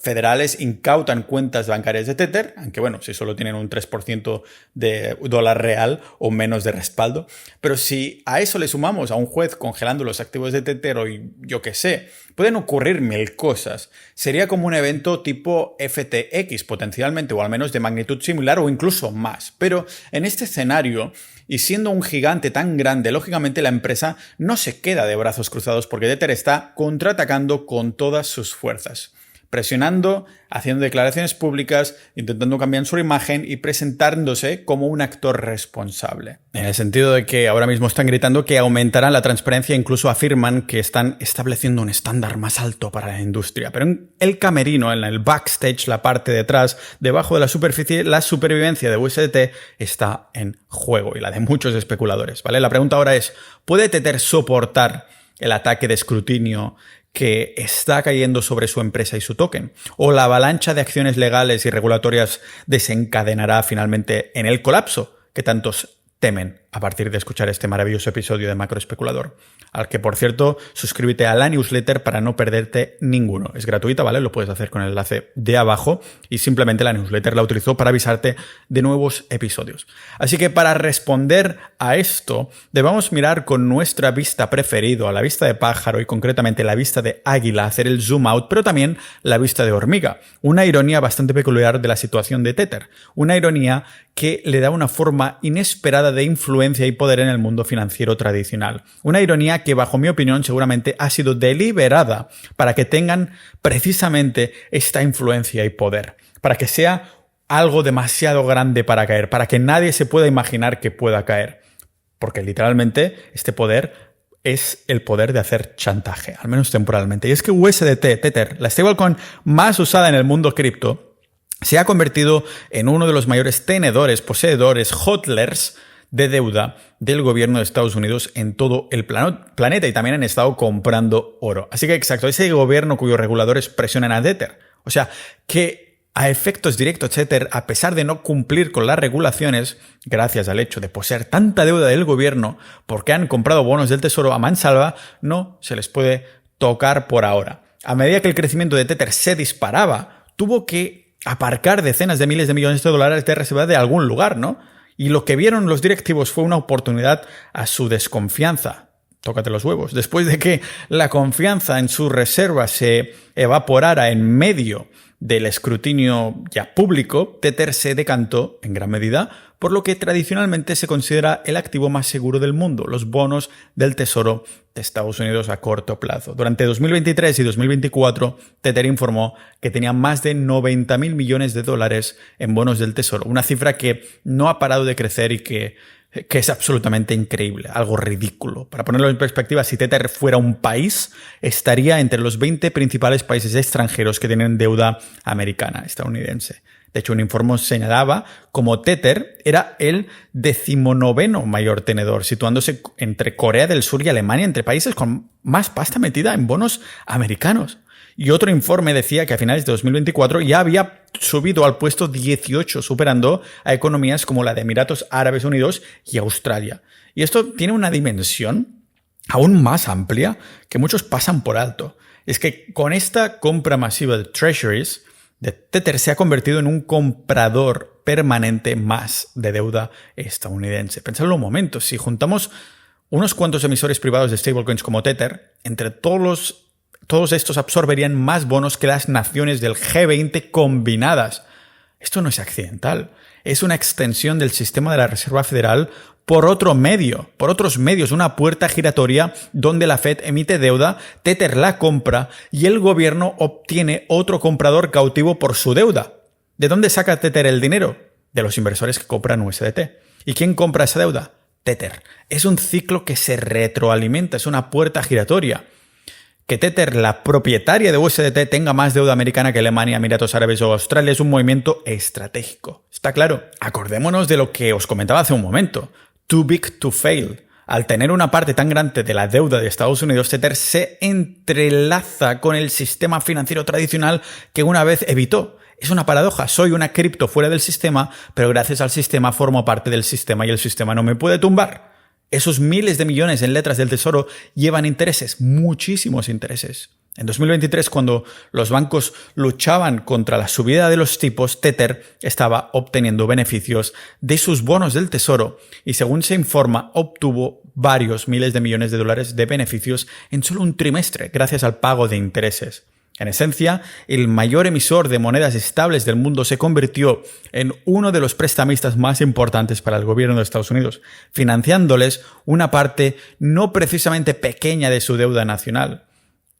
federales incautan cuentas bancarias de Tether, aunque bueno, si solo tienen un 3% de dólar real o menos de respaldo. Pero si a eso le sumamos a un juez congelando los activos de Tether o yo qué sé, pueden ocurrir mil cosas. Sería como un evento tipo FTX potencialmente, o al menos de magnitud similar o incluso más. Pero en este escenario, y siendo un gigante tan grande, lógicamente la empresa no se queda de brazos cruzados porque Tether está contraatacando con todas sus fuerzas, presionando, haciendo declaraciones públicas, intentando cambiar su imagen y presentándose como un actor responsable. En el sentido de que ahora mismo están gritando que aumentarán la transparencia e incluso afirman que están estableciendo un estándar más alto para la industria. Pero en el camerino, en el backstage, la parte de atrás, debajo de la superficie, la supervivencia de USDT está en juego y la de muchos especuladores, ¿vale? La pregunta ahora es, ¿puede Tether soportar el ataque de escrutinio que está cayendo sobre su empresa y su token? ¿O la avalancha de acciones legales y regulatorias desencadenará finalmente en el colapso que tantos temen a partir de escuchar este maravilloso episodio de Macroespeculador? Al que, por cierto, suscríbete a la newsletter para no perderte ninguno. Es gratuita, ¿vale? Lo puedes hacer con el enlace de abajo y simplemente la newsletter la utilizo para avisarte de nuevos episodios. Así que para responder a esto, debemos mirar con nuestra vista preferida, a la vista de pájaro y concretamente la vista de águila, hacer el zoom out, pero también la vista de hormiga. Una ironía bastante peculiar de la situación de Tether. Una ironía que le da una forma inesperada de influencia y poder en el mundo financiero tradicional. Una ironía que, bajo mi opinión, seguramente ha sido deliberada para que tengan precisamente esta influencia y poder, para que sea algo demasiado grande para caer, para que nadie se pueda imaginar que pueda caer, porque literalmente este poder es el poder de hacer chantaje, al menos temporalmente. Y es que USDT, Tether, la stablecoin más usada en el mundo cripto, se ha convertido en uno de los mayores tenedores, poseedores, hodlers de deuda del gobierno de Estados Unidos en todo el planeta, y también han estado comprando oro. Así que exacto, ese gobierno cuyos reguladores presionan a Tether. O sea, que a efectos directos Tether, a pesar de no cumplir con las regulaciones, gracias al hecho de poseer tanta deuda del gobierno, porque han comprado bonos del tesoro a mansalva, no se les puede tocar por ahora. A medida que el crecimiento de Tether se disparaba, tuvo que aparcar decenas de miles de millones de dólares de reserva de algún lugar, ¿no? Y lo que vieron los directivos fue una oportunidad a su desconfianza. Tócate los huevos. Después de que la confianza en su reserva se evaporara en medio del escrutinio ya público, Tether se decantó en gran medida por lo que tradicionalmente se considera el activo más seguro del mundo, los bonos del Tesoro de Estados Unidos a corto plazo. Durante 2023 y 2024, Tether informó que tenía más de 90.000 millones de dólares en bonos del Tesoro, una cifra que no ha parado de crecer y que es absolutamente increíble, algo ridículo. Para ponerlo en perspectiva, si Tether fuera un país, estaría entre los 20 principales países extranjeros que tienen deuda americana, estadounidense. De hecho, un informe señalaba como Tether era el 19º mayor tenedor, situándose entre Corea del Sur y Alemania, entre países con más pasta metida en bonos americanos. Y otro informe decía que a finales de 2024 ya había subido al puesto 18, superando a economías como la de Emiratos Árabes Unidos y Australia. Y esto tiene una dimensión aún más amplia que muchos pasan por alto. Es que con esta compra masiva de treasuries, Tether se ha convertido en un comprador permanente más de deuda estadounidense. Pensadlo un momento, si juntamos unos cuantos emisores privados de stablecoins como Tether, entre todos estos absorberían más bonos que las naciones del G20 combinadas. Esto no es accidental, es una extensión del sistema de la Reserva Federal por otros medios, una puerta giratoria donde la Fed emite deuda, Tether la compra y el gobierno obtiene otro comprador cautivo por su deuda. ¿De dónde saca Tether el dinero? De los inversores que compran USDT. ¿Y quién compra esa deuda? Tether. Es un ciclo que se retroalimenta, es una puerta giratoria. Que Tether, la propietaria de USDT, tenga más deuda americana que Alemania, Emiratos Árabes o Australia es un movimiento estratégico. ¿Está claro? Acordémonos de lo que os comentaba hace un momento. Too big to fail. Al tener una parte tan grande de la deuda de Estados Unidos, Tether se entrelaza con el sistema financiero tradicional que una vez evitó. Es una paradoja, soy una cripto fuera del sistema, pero gracias al sistema formo parte del sistema y el sistema no me puede tumbar. Esos miles de millones en letras del tesoro llevan intereses, muchísimos intereses. En 2023, cuando los bancos luchaban contra la subida de los tipos, Tether estaba obteniendo beneficios de sus bonos del tesoro y, según se informa, obtuvo varios miles de millones de dólares de beneficios en solo un trimestre gracias al pago de intereses. En esencia, el mayor emisor de monedas estables del mundo se convirtió en uno de los prestamistas más importantes para el gobierno de Estados Unidos, financiándoles una parte no precisamente pequeña de su deuda nacional.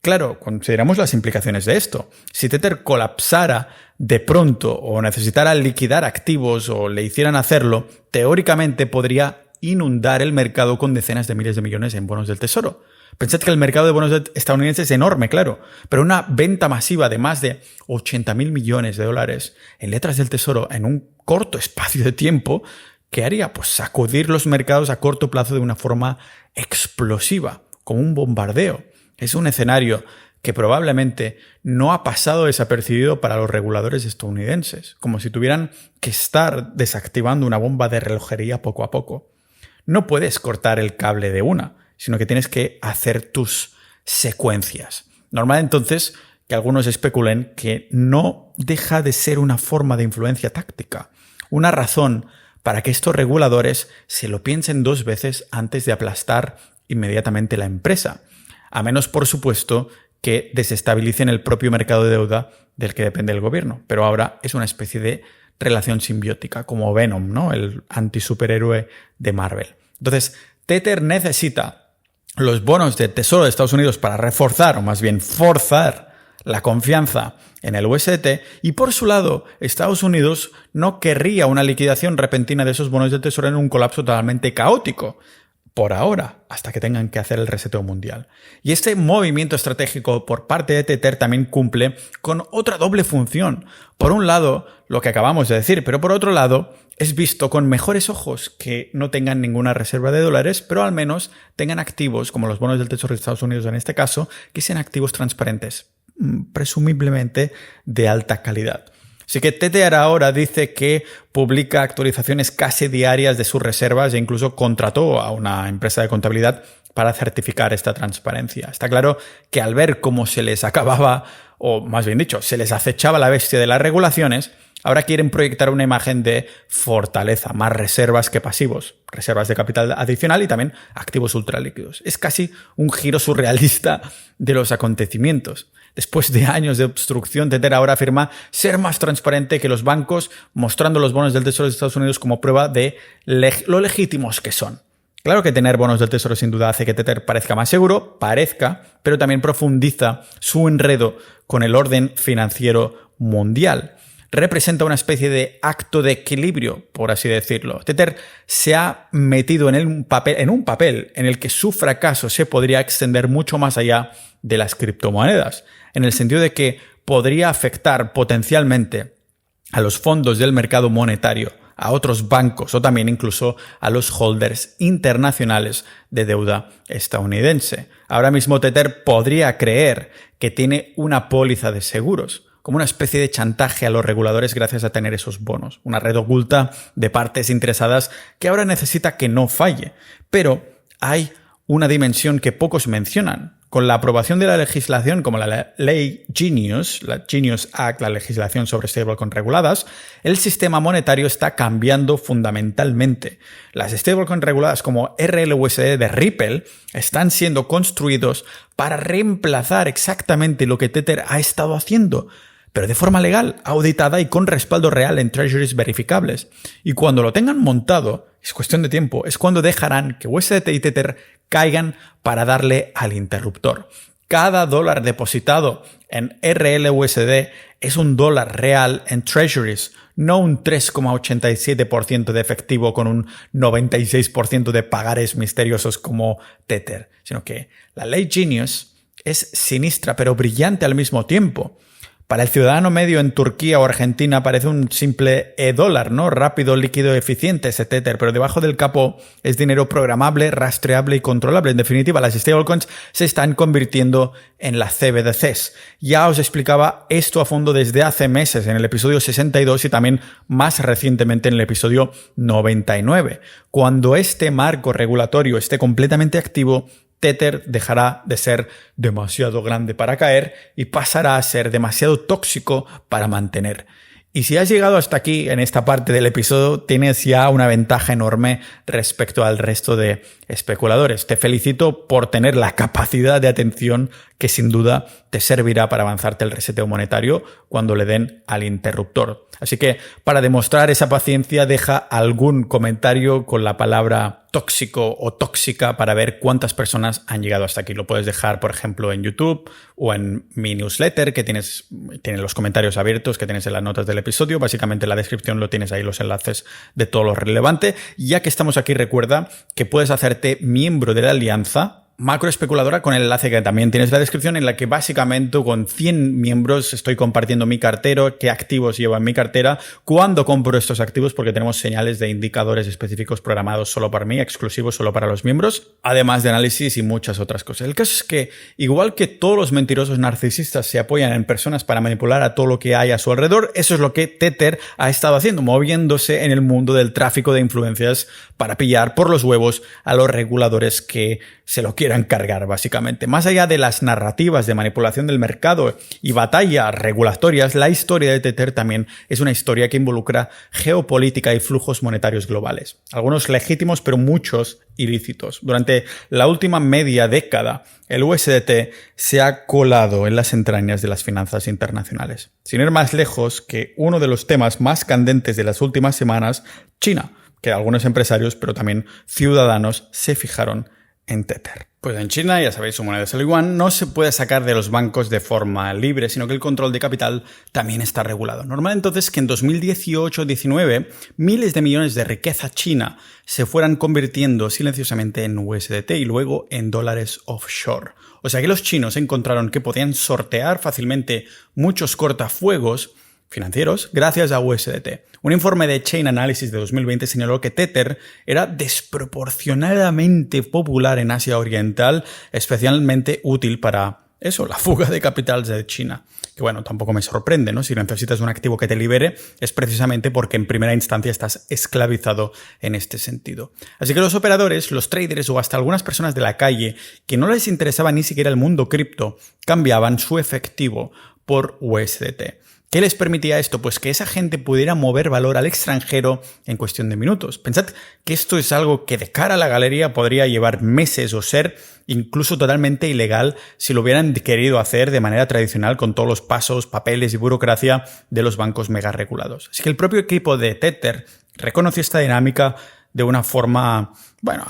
Claro, consideramos las implicaciones de esto. Si Tether colapsara de pronto o necesitara liquidar activos o le hicieran hacerlo, teóricamente podría inundar el mercado con decenas de miles de millones en bonos del tesoro. Pensad que el mercado de bonos estadounidenses es enorme, claro, pero una venta masiva de más de 80.000 millones de dólares en letras del tesoro en un corto espacio de tiempo, ¿qué haría? Pues sacudir los mercados a corto plazo de una forma explosiva, como un bombardeo. Es un escenario que probablemente no ha pasado desapercibido para los reguladores estadounidenses, como si tuvieran que estar desactivando una bomba de relojería poco a poco. No puedes cortar el cable de una, sino que tienes que hacer tus secuencias. Normal entonces que algunos especulen que no deja de ser una forma de influencia táctica, una razón para que estos reguladores se lo piensen dos veces antes de aplastar inmediatamente la empresa, a menos, por supuesto, que desestabilicen el propio mercado de deuda del que depende el gobierno. Pero ahora es una especie de relación simbiótica, como Venom, ¿no? El antisuperhéroe de Marvel. Entonces, Tether necesita los bonos de tesoro de Estados Unidos para reforzar, o más bien forzar, la confianza en el USDT, y por su lado, Estados Unidos no querría una liquidación repentina de esos bonos de tesoro en un colapso totalmente caótico, por ahora, hasta que tengan que hacer el reseteo mundial. Y este movimiento estratégico por parte de Tether también cumple con otra doble función. Por un lado, lo que acabamos de decir, pero por otro lado, es visto con mejores ojos que no tengan ninguna reserva de dólares, pero al menos tengan activos, como los bonos del Tesoro de Estados Unidos en este caso, que sean activos transparentes, presumiblemente de alta calidad. Así que Tether ahora dice que publica actualizaciones casi diarias de sus reservas e incluso contrató a una empresa de contabilidad para certificar esta transparencia. Está claro que al ver cómo se les acababa, o más bien dicho, se les acechaba la bestia de las regulaciones, ahora quieren proyectar una imagen de fortaleza, más reservas que pasivos, reservas de capital adicional y también activos ultralíquidos. Es casi un giro surrealista de los acontecimientos. Después de años de obstrucción, Tether ahora afirma ser más transparente que los bancos, mostrando los bonos del Tesoro de Estados Unidos como prueba de lo legítimos que son. Claro que tener bonos del Tesoro sin duda hace que Tether parezca más seguro, pero también profundiza su enredo con el orden financiero mundial. Representa una especie de acto de equilibrio, por así decirlo. Tether se ha metido en un papel en el que su fracaso se podría extender mucho más allá de las criptomonedas, en el sentido de que podría afectar potencialmente a los fondos del mercado monetario, a otros bancos o también incluso a los holders internacionales de deuda estadounidense. Ahora mismo Tether podría creer que tiene una póliza de seguros, como una especie de chantaje a los reguladores gracias a tener esos bonos, una red oculta de partes interesadas que ahora necesita que no falle. Pero hay una dimensión que pocos mencionan. Con la aprobación de la legislación como la ley Genius, la Genius Act, la legislación sobre stablecoins reguladas, el sistema monetario está cambiando fundamentalmente. Las stablecoins reguladas como RLUSD de Ripple están siendo construidos para reemplazar exactamente lo que Tether ha estado haciendo, pero de forma legal, auditada y con respaldo real en treasuries verificables. Y cuando lo tengan montado, es cuestión de tiempo, es cuando dejarán que USDT y Tether caigan para darle al interruptor. Cada dólar depositado en RLUSD es un dólar real en treasuries, no un 3,87% de efectivo con un 96% de pagares misteriosos como Tether, sino que la ley Genius es sinistra pero brillante al mismo tiempo. Para el ciudadano medio en Turquía o Argentina parece un simple e-dólar, ¿no? Rápido, líquido, eficiente ese Tether, pero debajo del capó es dinero programable, rastreable y controlable. En definitiva, las stablecoins se están convirtiendo en las CBDCs. Ya os explicaba esto a fondo desde hace meses en el episodio 62 y también más recientemente en el episodio 99. Cuando este marco regulatorio esté completamente activo, Tether dejará de ser demasiado grande para caer y pasará a ser demasiado tóxico para mantener. Y si has llegado hasta aquí en esta parte del episodio, tienes ya una ventaja enorme respecto al resto de especuladores. Te felicito por tener la capacidad de atención que sin duda te servirá para avanzarte el reseteo monetario cuando le den al interruptor. Así que para demostrar esa paciencia, deja algún comentario con la palabra tóxico o tóxica para ver cuántas personas han llegado hasta aquí. Lo puedes dejar, por ejemplo, en YouTube o en mi newsletter, que tiene los comentarios abiertos que tienes en las notas del episodio. Básicamente en la descripción lo tienes ahí los enlaces de todo lo relevante. Ya que estamos aquí, recuerda que puedes hacerte miembro de la alianza macroespeculadora con el enlace que también tienes en la descripción, en la que básicamente con 100 miembros estoy compartiendo mi cartero, qué activos llevo en mi cartera, cuándo compro estos activos, porque tenemos señales de indicadores específicos programados solo para mí, exclusivos solo para los miembros, además de análisis y muchas otras cosas. El caso es que, igual que todos los mentirosos narcisistas se apoyan en personas para manipular a todo lo que hay a su alrededor, eso es lo que Tether ha estado haciendo, moviéndose en el mundo del tráfico de influencias para pillar por los huevos a los reguladores que se lo quieran cargar, básicamente. Más allá de las narrativas de manipulación del mercado y batallas regulatorias, la historia de Tether también es una historia que involucra geopolítica y flujos monetarios globales. Algunos legítimos, pero muchos ilícitos. Durante la última media década, el USDT se ha colado en las entrañas de las finanzas internacionales. Sin ir más lejos que uno de los temas más candentes de las últimas semanas, China, que algunos empresarios, pero también ciudadanos, se fijaron en Tether. Pues en China, ya sabéis, su moneda es el yuan, no se puede sacar de los bancos de forma libre, sino que el control de capital también está regulado. Normal entonces que en 2018-19 miles de millones de riqueza china se fueran convirtiendo silenciosamente en USDT y luego en dólares offshore. O sea que los chinos encontraron que podían sortear fácilmente muchos cortafuegos financieros gracias a USDT. Un informe de Chain Analysis de 2020 señaló que Tether era desproporcionadamente popular en Asia Oriental, especialmente útil para eso, la fuga de capitales de China. Que bueno, tampoco me sorprende, ¿no? Si necesitas un activo que te libere, es precisamente porque en primera instancia estás esclavizado en este sentido. Así que los operadores, los traders o hasta algunas personas de la calle que no les interesaba ni siquiera el mundo cripto, cambiaban su efectivo por USDT. ¿Qué les permitía esto? Pues que esa gente pudiera mover valor al extranjero en cuestión de minutos. Pensad que esto es algo que de cara a la galería podría llevar meses o ser incluso totalmente ilegal si lo hubieran querido hacer de manera tradicional con todos los pasos, papeles y burocracia de los bancos mega regulados. Así que el propio equipo de Tether reconoció esta dinámica de una forma,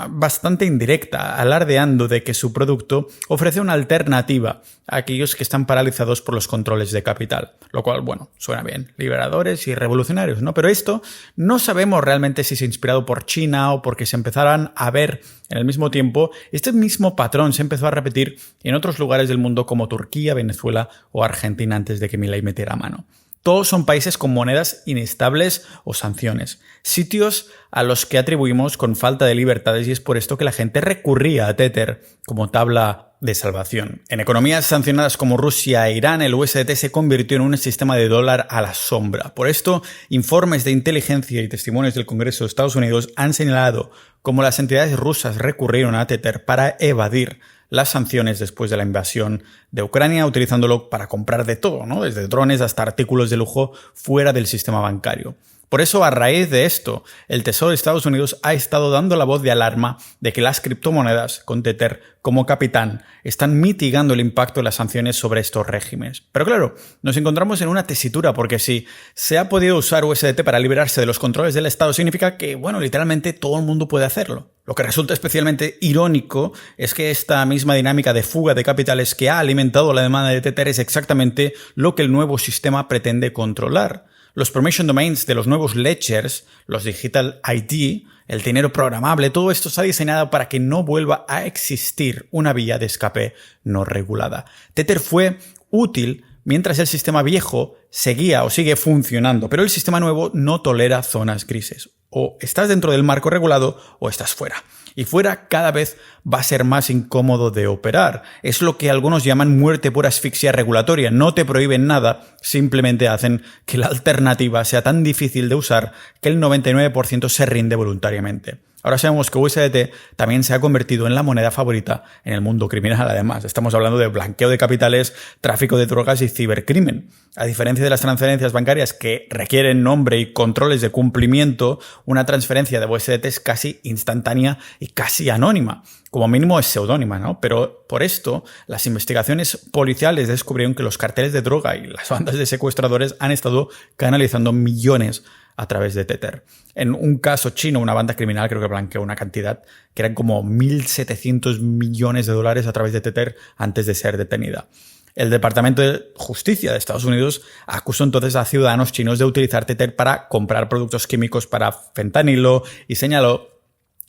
bastante indirecta, alardeando de que su producto ofrece una alternativa a aquellos que están paralizados por los controles de capital. Lo cual, suena bien, liberadores y revolucionarios, ¿no? Pero esto no sabemos realmente si es inspirado por China o porque se empezaran a ver en el mismo tiempo. Este mismo patrón se empezó a repetir en otros lugares del mundo como Turquía, Venezuela o Argentina antes de que Milei metiera mano. Todos son países con monedas inestables o sanciones, sitios a los que atribuimos con falta de libertades y es por esto que la gente recurría a Tether como tabla de salvación. En economías sancionadas como Rusia e Irán, el USDT se convirtió en un sistema de dólar a la sombra. Por esto, informes de inteligencia y testimonios del Congreso de Estados Unidos han señalado cómo las entidades rusas recurrieron a Tether para evadir las sanciones después de la invasión de Ucrania, utilizándolo para comprar de todo, ¿no? Desde drones hasta artículos de lujo fuera del sistema bancario. Por eso, a raíz de esto, el Tesoro de Estados Unidos ha estado dando la voz de alarma de que las criptomonedas, con Tether como capitán, están mitigando el impacto de las sanciones sobre estos regímenes. Pero claro, nos encontramos en una tesitura porque si se ha podido usar USDT para liberarse de los controles del Estado, significa que, literalmente todo el mundo puede hacerlo. Lo que resulta especialmente irónico es que esta misma dinámica de fuga de capitales que ha alimentado la demanda de Tether es exactamente lo que el nuevo sistema pretende controlar. Los permission domains de los nuevos ledgers, los digital ID, el dinero programable, todo esto está diseñado para que no vuelva a existir una vía de escape no regulada. Tether fue útil mientras el sistema viejo seguía o sigue funcionando, pero el sistema nuevo no tolera zonas grises. O estás dentro del marco regulado o estás fuera. Y fuera cada vez va a ser más incómodo de operar. Es lo que algunos llaman muerte por asfixia regulatoria. No te prohíben nada, simplemente hacen que la alternativa sea tan difícil de usar que el 99% se rinde voluntariamente. Ahora sabemos que USDT también se ha convertido en la moneda favorita en el mundo criminal, además. Estamos hablando de blanqueo de capitales, tráfico de drogas y cibercrimen. A diferencia de las transferencias bancarias que requieren nombre y controles de cumplimiento, una transferencia de USDT es casi instantánea y casi anónima. Como mínimo es seudónima, ¿no? Pero por esto, las investigaciones policiales descubrieron que los carteles de droga y las bandas de secuestradores han estado canalizando millones a través de Tether. En un caso chino, una banda criminal creo que blanqueó una cantidad que eran como 1.700 millones de dólares a través de Tether antes de ser detenida. El Departamento de Justicia de Estados Unidos acusó entonces a ciudadanos chinos de utilizar Tether para comprar productos químicos para fentanilo y señaló,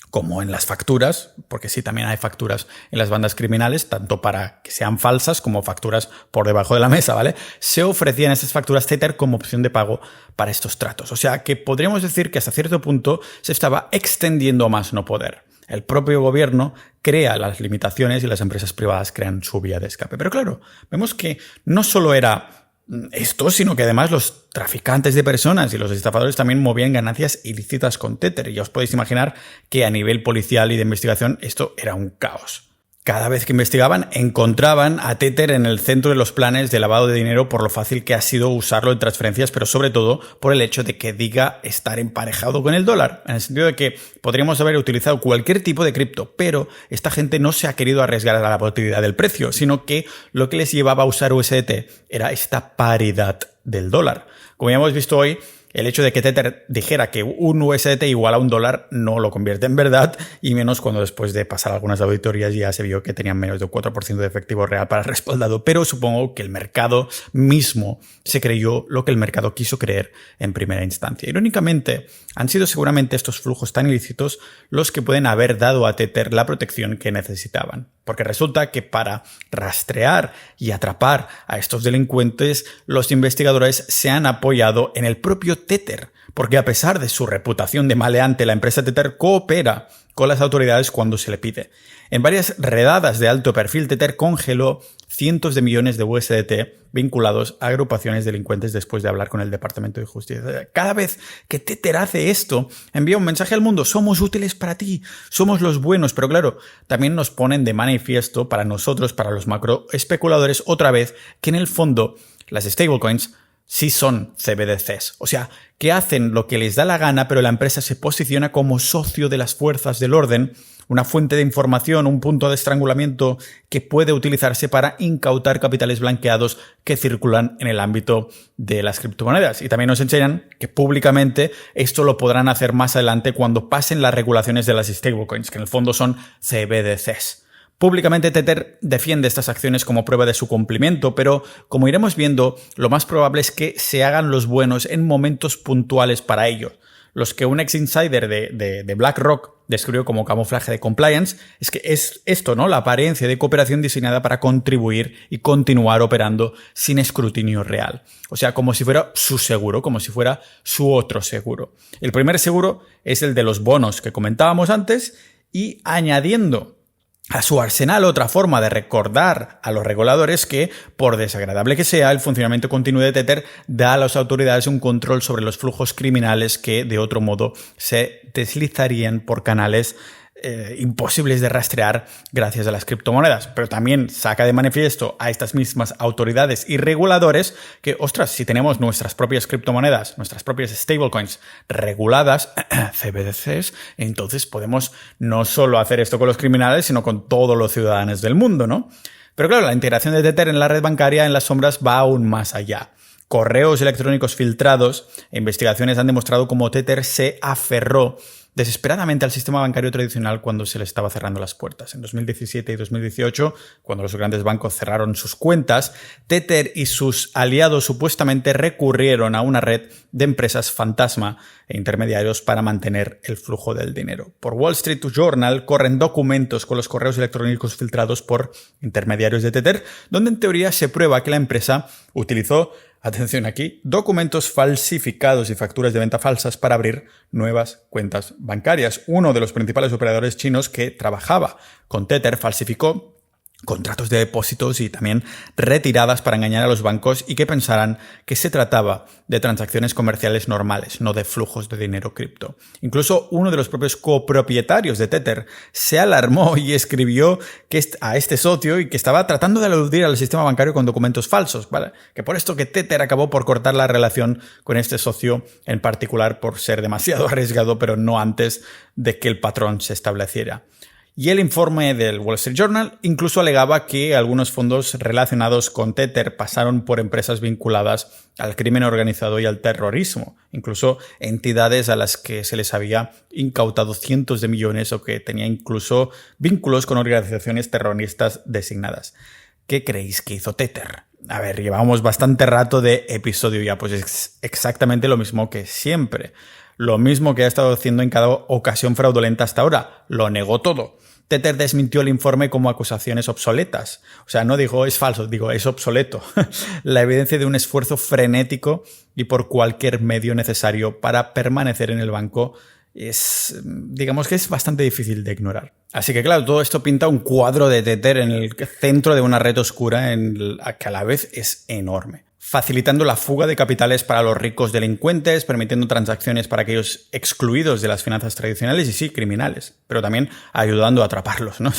como en las facturas, porque sí, también hay facturas en las bandas criminales, tanto para que sean falsas como facturas por debajo de la mesa, ¿vale? Se ofrecían estas facturas Tether como opción de pago para estos tratos. O sea que podríamos decir que hasta cierto punto se estaba extendiendo a más no poder. El propio gobierno crea las limitaciones y las empresas privadas crean su vía de escape. Pero claro, vemos que no solo era esto, sino que además los traficantes de personas y los estafadores también movían ganancias ilícitas con Tether. Y ya os podéis imaginar que a nivel policial y de investigación esto era un caos. Cada vez que investigaban, encontraban a Tether en el centro de los planes de lavado de dinero por lo fácil que ha sido usarlo en transferencias, pero sobre todo por el hecho de que diga estar emparejado con el dólar, en el sentido de que podríamos haber utilizado cualquier tipo de cripto, pero esta gente no se ha querido arriesgar a la volatilidad del precio, sino que lo que les llevaba a usar USDT era esta paridad del dólar. Como ya hemos visto hoy, el hecho de que Tether dijera que un USDT igual a un dólar no lo convierte en verdad, y menos cuando después de pasar algunas auditorías ya se vio que tenían menos de 4% de efectivo real para respaldado. Pero supongo que el mercado mismo se creyó lo que el mercado quiso creer en primera instancia. Irónicamente, han sido seguramente estos flujos tan ilícitos los que pueden haber dado a Tether la protección que necesitaban. Porque resulta que para rastrear y atrapar a estos delincuentes, los investigadores se han apoyado en el propio Tether, porque a pesar de su reputación de maleante, la empresa Tether coopera con las autoridades cuando se le pide. En varias redadas de alto perfil, Tether congeló cientos de millones de USDT vinculados a agrupaciones delincuentes después de hablar con el Departamento de Justicia. Cada vez que Tether hace esto, envía un mensaje al mundo: somos útiles para ti, somos los buenos. Pero claro, también nos ponen de manifiesto para nosotros, para los macroespeculadores, otra vez, que en el fondo las stablecoins sí son CBDCs. O sea, que hacen lo que les da la gana, pero la empresa se posiciona como socio de las fuerzas del orden, una fuente de información, un punto de estrangulamiento que puede utilizarse para incautar capitales blanqueados que circulan en el ámbito de las criptomonedas. Y también nos enseñan que públicamente esto lo podrán hacer más adelante cuando pasen las regulaciones de las stablecoins, que en el fondo son CBDCs. Públicamente Tether defiende estas acciones como prueba de su cumplimiento, pero como iremos viendo, lo más probable es que se hagan los buenos en momentos puntuales para ello. Los que un ex insider de BlackRock describió como camuflaje de compliance es que es esto, ¿no? La apariencia de cooperación diseñada para contribuir y continuar operando sin escrutinio real. O sea, como si fuera su seguro, como si fuera su otro seguro. El primer seguro es el de los bonos que comentábamos antes, y añadiendo a su arsenal otra forma de recordar a los reguladores que, por desagradable que sea, el funcionamiento continuo de Tether da a las autoridades un control sobre los flujos criminales que de otro modo se deslizarían por canales imposibles de rastrear gracias a las criptomonedas. Pero también saca de manifiesto a estas mismas autoridades y reguladores que, ostras, si tenemos nuestras propias criptomonedas, nuestras propias stablecoins reguladas, CBDCs, entonces podemos no solo hacer esto con los criminales, sino con todos los ciudadanos del mundo, ¿no? Pero claro, la integración de Tether en la red bancaria en las sombras va aún más allá. Correos electrónicos filtrados e investigaciones han demostrado cómo Tether se aferró desesperadamente al sistema bancario tradicional cuando se le estaba cerrando las puertas. En 2017 y 2018, cuando los grandes bancos cerraron sus cuentas, Tether y sus aliados supuestamente recurrieron a una red de empresas fantasma e intermediarios para mantener el flujo del dinero. Por Wall Street Journal corren documentos con los correos electrónicos filtrados por intermediarios de Tether, donde en teoría se prueba que la empresa utilizó, atención aquí, documentos falsificados y facturas de venta falsas para abrir nuevas cuentas bancarias. Uno de los principales operadores chinos que trabajaba con Tether falsificó contratos de depósitos y también retiradas para engañar a los bancos y que pensaran que se trataba de transacciones comerciales normales, no de flujos de dinero cripto. Incluso uno de los propios copropietarios de Tether se alarmó y escribió a este socio y que estaba tratando de aludir al sistema bancario con documentos falsos, ¿vale? Que por esto que Tether acabó por cortar la relación con este socio en particular por ser demasiado arriesgado, pero no antes de que el patrón se estableciera. Y el informe del Wall Street Journal incluso alegaba que algunos fondos relacionados con Tether pasaron por empresas vinculadas al crimen organizado y al terrorismo, incluso entidades a las que se les había incautado cientos de millones o que tenían incluso vínculos con organizaciones terroristas designadas. ¿Qué creéis que hizo Tether? A ver, llevamos bastante rato de episodio ya, pues es exactamente lo mismo que siempre. Lo mismo que ha estado haciendo en cada ocasión fraudulenta hasta ahora. Lo negó todo. Tether desmintió el informe como acusaciones obsoletas. O sea, no dijo es falso, digo es obsoleto. La evidencia de un esfuerzo frenético y por cualquier medio necesario para permanecer en el banco digamos que es bastante difícil de ignorar. Así que claro, todo esto pinta un cuadro de Tether en el centro de una red oscura que a la vez es enorme, facilitando la fuga de capitales para los ricos delincuentes, permitiendo transacciones para aquellos excluidos de las finanzas tradicionales y sí, criminales, pero también ayudando a atraparlos, ¿no?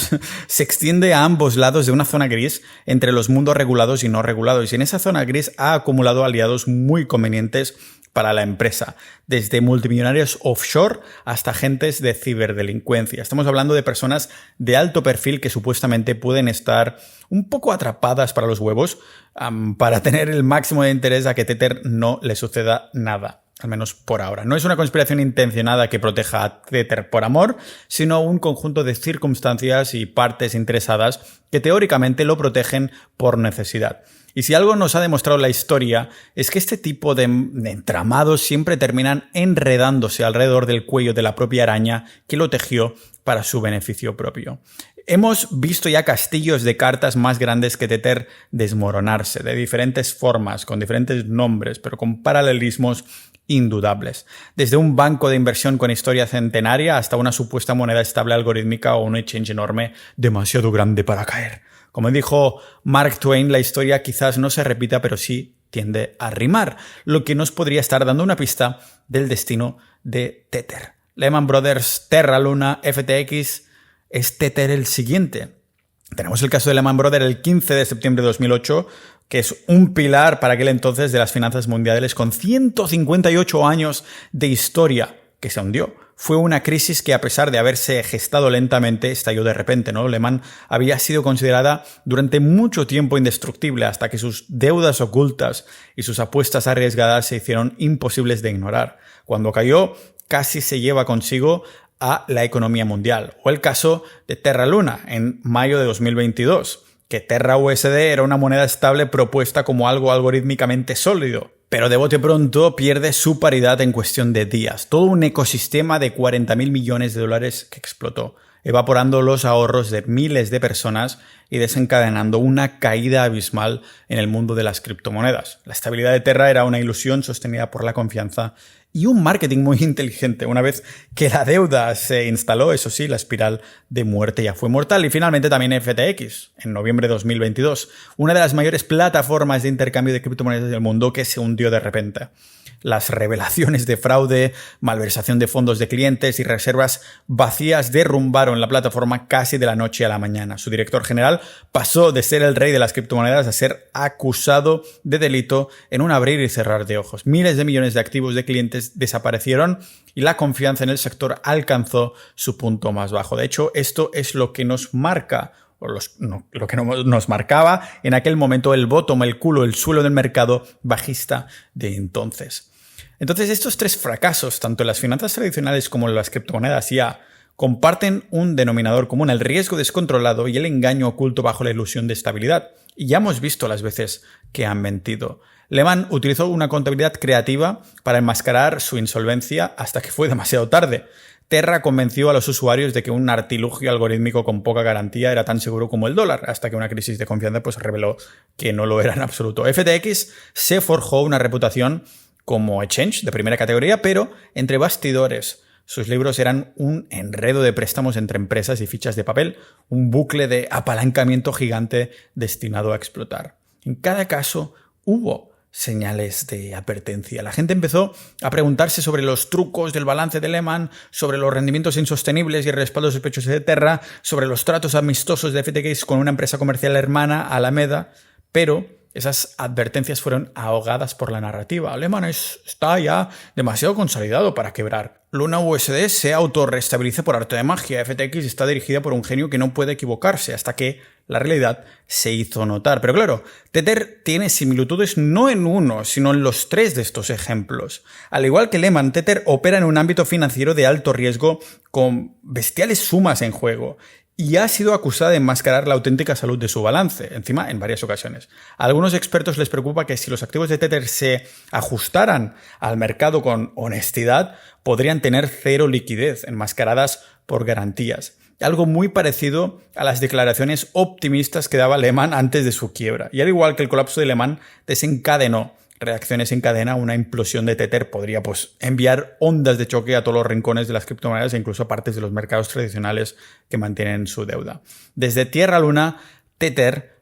Se extiende a ambos lados de una zona gris entre los mundos regulados y no regulados, y en esa zona gris ha acumulado aliados muy convenientes para la empresa, desde multimillonarios offshore hasta agentes de ciberdelincuencia. Estamos hablando de personas de alto perfil que supuestamente pueden estar un poco atrapadas para los huevos para tener el máximo de interés a que Tether no le suceda nada, al menos por ahora. No es una conspiración intencionada que proteja a Tether por amor, sino un conjunto de circunstancias y partes interesadas que teóricamente lo protegen por necesidad. Y si algo nos ha demostrado la historia es que este tipo de entramados siempre terminan enredándose alrededor del cuello de la propia araña que lo tejió para su beneficio propio. Hemos visto ya castillos de cartas más grandes que Tether desmoronarse, de diferentes formas, con diferentes nombres, pero con paralelismos indudables. Desde un banco de inversión con historia centenaria hasta una supuesta moneda estable algorítmica o un exchange enorme demasiado grande para caer. Como dijo Mark Twain, la historia quizás no se repita, pero sí tiende a rimar, lo que nos podría estar dando una pista del destino de Tether. Lehman Brothers, Terra Luna, FTX, ¿es Tether el siguiente? Tenemos el caso de Lehman Brothers el 15 de septiembre de 2008, que es un pilar para aquel entonces de las finanzas mundiales con 158 años de historia que se hundió. Fue una crisis que, a pesar de haberse gestado lentamente, estalló de repente, ¿no? Lehman había sido considerada durante mucho tiempo indestructible hasta que sus deudas ocultas y sus apuestas arriesgadas se hicieron imposibles de ignorar. Cuando cayó, casi se lleva consigo a la economía mundial. O el caso de Terra Luna en mayo de 2022, que Terra USD era una moneda estable propuesta como algo algorítmicamente sólido, pero de bote pronto pierde su paridad en cuestión de días. Todo un ecosistema de 40.000 millones de dólares que explotó, evaporando los ahorros de miles de personas y desencadenando una caída abismal en el mundo de las criptomonedas. La estabilidad de Terra era una ilusión sostenida por la confianza y un marketing muy inteligente. Una vez que la deuda se instaló, eso sí, la espiral de muerte ya fue mortal. Y finalmente también FTX, en noviembre de 2022, una de las mayores plataformas de intercambio de criptomonedas del mundo que se hundió de repente. Las revelaciones de fraude, malversación de fondos de clientes y reservas vacías derrumbaron la plataforma casi de la noche a la mañana. Su director general pasó de ser el rey de las criptomonedas a ser acusado de delito en un abrir y cerrar de ojos. Miles de millones de activos de clientes desaparecieron y la confianza en el sector alcanzó su punto más bajo. De hecho, esto es lo que nos marca lo que nos marcaba en aquel momento el bottom, el culo, el suelo del mercado bajista de entonces. Entonces, estos tres fracasos, tanto en las finanzas tradicionales como en las criptomonedas IA, comparten un denominador común: el riesgo descontrolado y el engaño oculto bajo la ilusión de estabilidad. Y ya hemos visto las veces que han mentido. Lehman utilizó una contabilidad creativa para enmascarar su insolvencia hasta que fue demasiado tarde. Terra convenció a los usuarios de que un artilugio algorítmico con poca garantía era tan seguro como el dólar, hasta que una crisis de confianza reveló que no lo era en absoluto. FTX se forjó una reputación como exchange de primera categoría, pero entre bastidores. Sus libros eran un enredo de préstamos entre empresas y fichas de papel, un bucle de apalancamiento gigante destinado a explotar. En cada caso hubo señales de advertencia. La gente empezó a preguntarse sobre los trucos del balance de Lehman, sobre los rendimientos insostenibles y el respaldo sospechoso de Terra, sobre los tratos amistosos de FTX con una empresa comercial hermana, Alameda, pero esas advertencias fueron ahogadas por la narrativa. Lehman está ya demasiado consolidado para quebrar. Luna USD se autorrestabiliza por arte de magia. FTX está dirigida por un genio que no puede equivocarse, hasta que la realidad se hizo notar. Pero claro, Tether tiene similitudes no en uno, sino en los tres de estos ejemplos. Al igual que Lehman, Tether opera en un ámbito financiero de alto riesgo con bestiales sumas en juego, y ha sido acusada de enmascarar la auténtica salud de su balance, encima en varias ocasiones. A algunos expertos les preocupa que si los activos de Tether se ajustaran al mercado con honestidad, podrían tener cero liquidez, enmascaradas por garantías. Algo muy parecido a las declaraciones optimistas que daba Lehman antes de su quiebra. Y al igual que el colapso de Lehman desencadenó reacciones en cadena, una implosión de Tether podría enviar ondas de choque a todos los rincones de las criptomonedas e incluso a partes de los mercados tradicionales que mantienen su deuda. Desde Tierra a Luna, Tether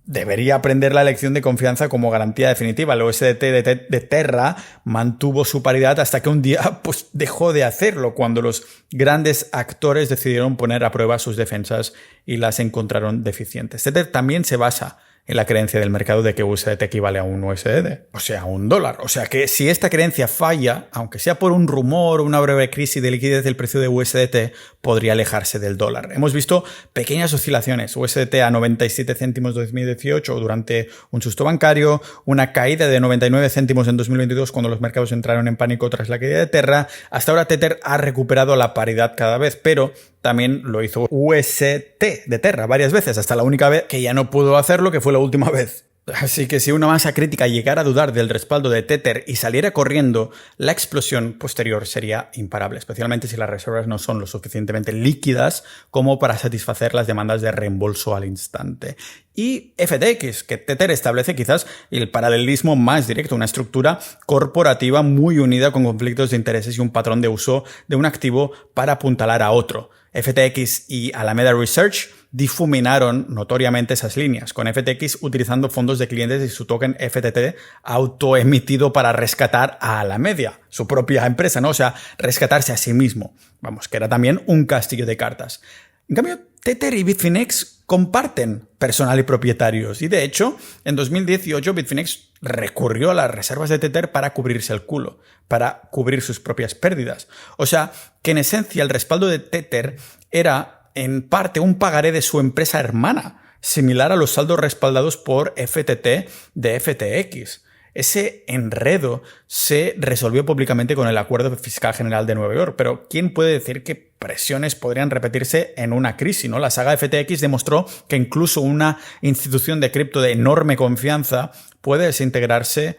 debería aprender la lección de confianza como garantía definitiva. El USDT de Terra mantuvo su paridad hasta que un día dejó de hacerlo, cuando los grandes actores decidieron poner a prueba sus defensas y las encontraron deficientes. Tether también se basa en la creencia del mercado de que USDT equivale a un USD, o sea, a un dólar. O sea que si esta creencia falla, aunque sea por un rumor o una breve crisis de liquidez del precio de USDT, podría alejarse del dólar. Hemos visto pequeñas oscilaciones, USDT a 97 céntimos en 2018 durante un susto bancario, una caída de 99 céntimos en 2022 cuando los mercados entraron en pánico tras la caída de Terra. Hasta ahora Tether ha recuperado la paridad cada vez, pero también lo hizo UST de Terra varias veces, hasta la única vez que ya no pudo hacerlo, que fue la última vez. Así que si una masa crítica llegara a dudar del respaldo de Tether y saliera corriendo, la explosión posterior sería imparable, especialmente si las reservas no son lo suficientemente líquidas como para satisfacer las demandas de reembolso al instante. Y FTX, que Tether establece quizás el paralelismo más directo, una estructura corporativa muy unida con conflictos de intereses y un patrón de uso de un activo para apuntalar a otro. FTX y Alameda Research difuminaron notoriamente esas líneas, con FTX utilizando fondos de clientes y su token FTT autoemitido para rescatar a Alameda, su propia empresa, ¿no? O sea, rescatarse a sí mismo. Vamos, que era también un castillo de cartas. En cambio, Tether y Bitfinex comparten personal y propietarios, y de hecho, en 2018 Bitfinex recurrió a las reservas de Tether para cubrirse el culo, para cubrir sus propias pérdidas. O sea, que en esencia el respaldo de Tether era en parte un pagaré de su empresa hermana, similar a los saldos respaldados por FTT de FTX. Ese enredo se resolvió públicamente con el Acuerdo Fiscal General de Nueva York, pero ¿quién puede decir que presiones podrían repetirse en una crisis, ¿no? La saga FTX demostró que incluso una institución de cripto de enorme confianza puede desintegrarse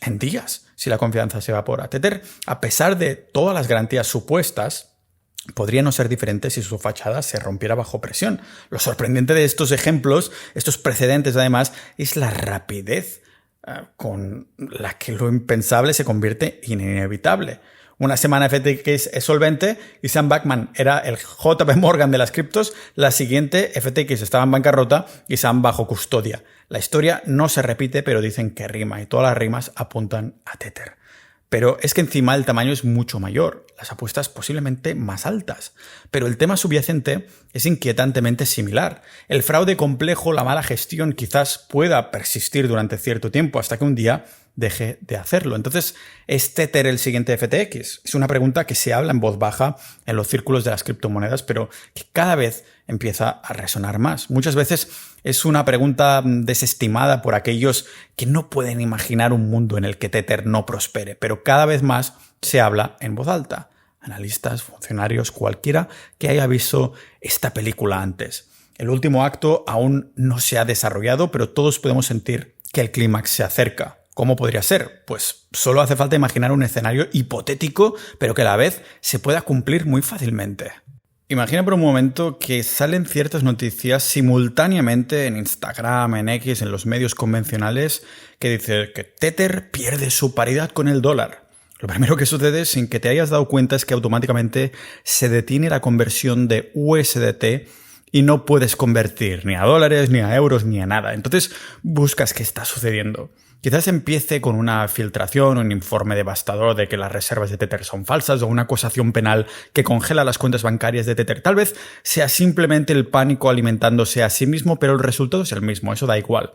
en días si la confianza se evapora. Tether, a pesar de todas las garantías supuestas, podría no ser diferente si su fachada se rompiera bajo presión. Lo sorprendente de estos ejemplos, estos precedentes además, es la rapidez con la que lo impensable se convierte en inevitable. Una semana FTX es solvente y Sam Bankman era el JP Morgan de las criptos, la siguiente FTX estaba en bancarrota y Sam bajo custodia. La historia no se repite, pero dicen que rima, y todas las rimas apuntan a Tether. Pero es que encima el tamaño es mucho mayor, las apuestas posiblemente más altas. Pero el tema subyacente es inquietantemente similar. El fraude complejo, la mala gestión quizás pueda persistir durante cierto tiempo hasta que un día deje de hacerlo. Entonces, ¿es Tether el siguiente FTX? Es una pregunta que se habla en voz baja en los círculos de las criptomonedas, pero que cada vez empieza a resonar más. Muchas veces es una pregunta desestimada por aquellos que no pueden imaginar un mundo en el que Tether no prospere, pero cada vez más se habla en voz alta. Analistas, funcionarios, cualquiera que haya visto esta película antes. El último acto aún no se ha desarrollado, pero todos podemos sentir que el clímax se acerca. ¿Cómo podría ser? Pues solo hace falta imaginar un escenario hipotético, pero que a la vez se pueda cumplir muy fácilmente. Imagina por un momento que salen ciertas noticias simultáneamente en Instagram, en X, en los medios convencionales, que dice que Tether pierde su paridad con el dólar. Lo primero que sucede sin que te hayas dado cuenta es que automáticamente se detiene la conversión de USDT y no puedes convertir ni a dólares, ni a euros, ni a nada. Entonces buscas qué está sucediendo. Quizás empiece con una filtración, un informe devastador de que las reservas de Tether son falsas o una acusación penal que congela las cuentas bancarias de Tether. Tal vez sea simplemente el pánico alimentándose a sí mismo, pero el resultado es el mismo, eso da igual.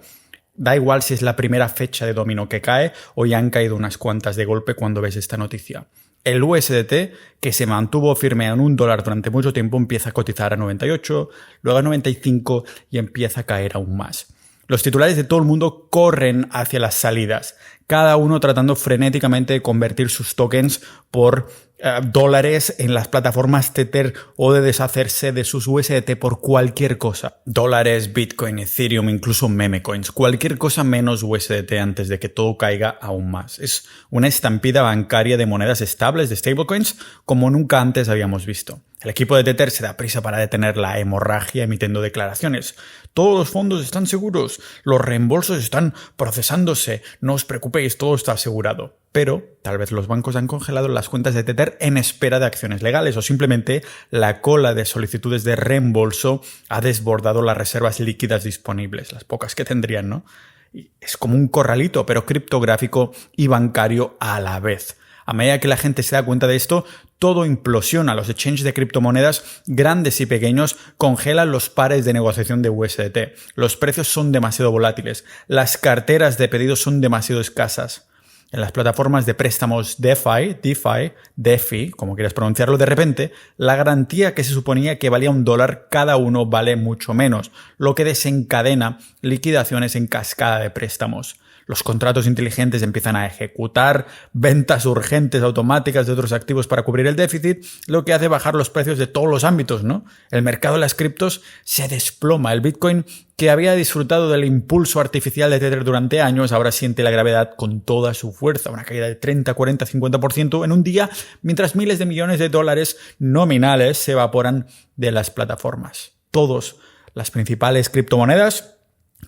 Da igual si es la primera fecha de dominó que cae o ya han caído unas cuantas de golpe cuando ves esta noticia. El USDT, que se mantuvo firme en $1 durante mucho tiempo, empieza a cotizar a 98, luego a 95 y empieza a caer aún más. Los titulares de todo el mundo corren hacia las salidas, cada uno tratando frenéticamente de convertir sus tokens por dólares en las plataformas Tether o de deshacerse de sus USDT por cualquier cosa. Dólares, Bitcoin, Ethereum, incluso meme coins, cualquier cosa menos USDT antes de que todo caiga aún más. Es una estampida bancaria de monedas estables, de stablecoins, como nunca antes habíamos visto. El equipo de Tether se da prisa para detener la hemorragia emitiendo declaraciones. Todos los fondos están seguros, los reembolsos están procesándose, no os preocupéis, todo está asegurado. Pero tal vez los bancos han congelado las cuentas de Tether en espera de acciones legales o simplemente la cola de solicitudes de reembolso ha desbordado las reservas líquidas disponibles, las pocas que tendrían, ¿no? Y es como un corralito, pero criptográfico y bancario a la vez. A medida que la gente se da cuenta de esto, todo implosiona. Los exchanges de criptomonedas grandes y pequeños congelan los pares de negociación de USDT. Los precios son demasiado volátiles. Las carteras de pedidos son demasiado escasas. En las plataformas de préstamos DeFi, como quieras pronunciarlo, de repente, la garantía que se suponía que valía $1 cada uno vale mucho menos, lo que desencadena liquidaciones en cascada de préstamos. Los contratos inteligentes empiezan a ejecutar ventas urgentes automáticas de otros activos para cubrir el déficit, lo que hace bajar los precios de todos los ámbitos, ¿no? El mercado de las criptos se desploma. El Bitcoin, que había disfrutado del impulso artificial de Tether durante años, ahora siente la gravedad con toda su fuerza. Una caída de 30, 40, 50% en un día, mientras miles de millones de dólares nominales se evaporan de las plataformas. Todas las principales criptomonedas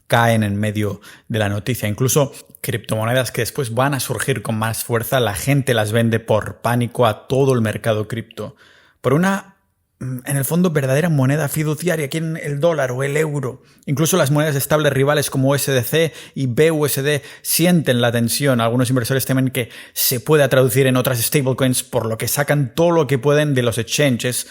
caen en medio de la noticia. Incluso criptomonedas que después van a surgir con más fuerza, la gente las vende por pánico a todo el mercado cripto. Por una, en el fondo, verdadera moneda fiduciaria, aquí en el dólar o el euro. Incluso las monedas estables rivales como USDC y BUSD sienten la tensión. Algunos inversores temen que se pueda traducir en otras stablecoins, por lo que sacan todo lo que pueden de los exchanges.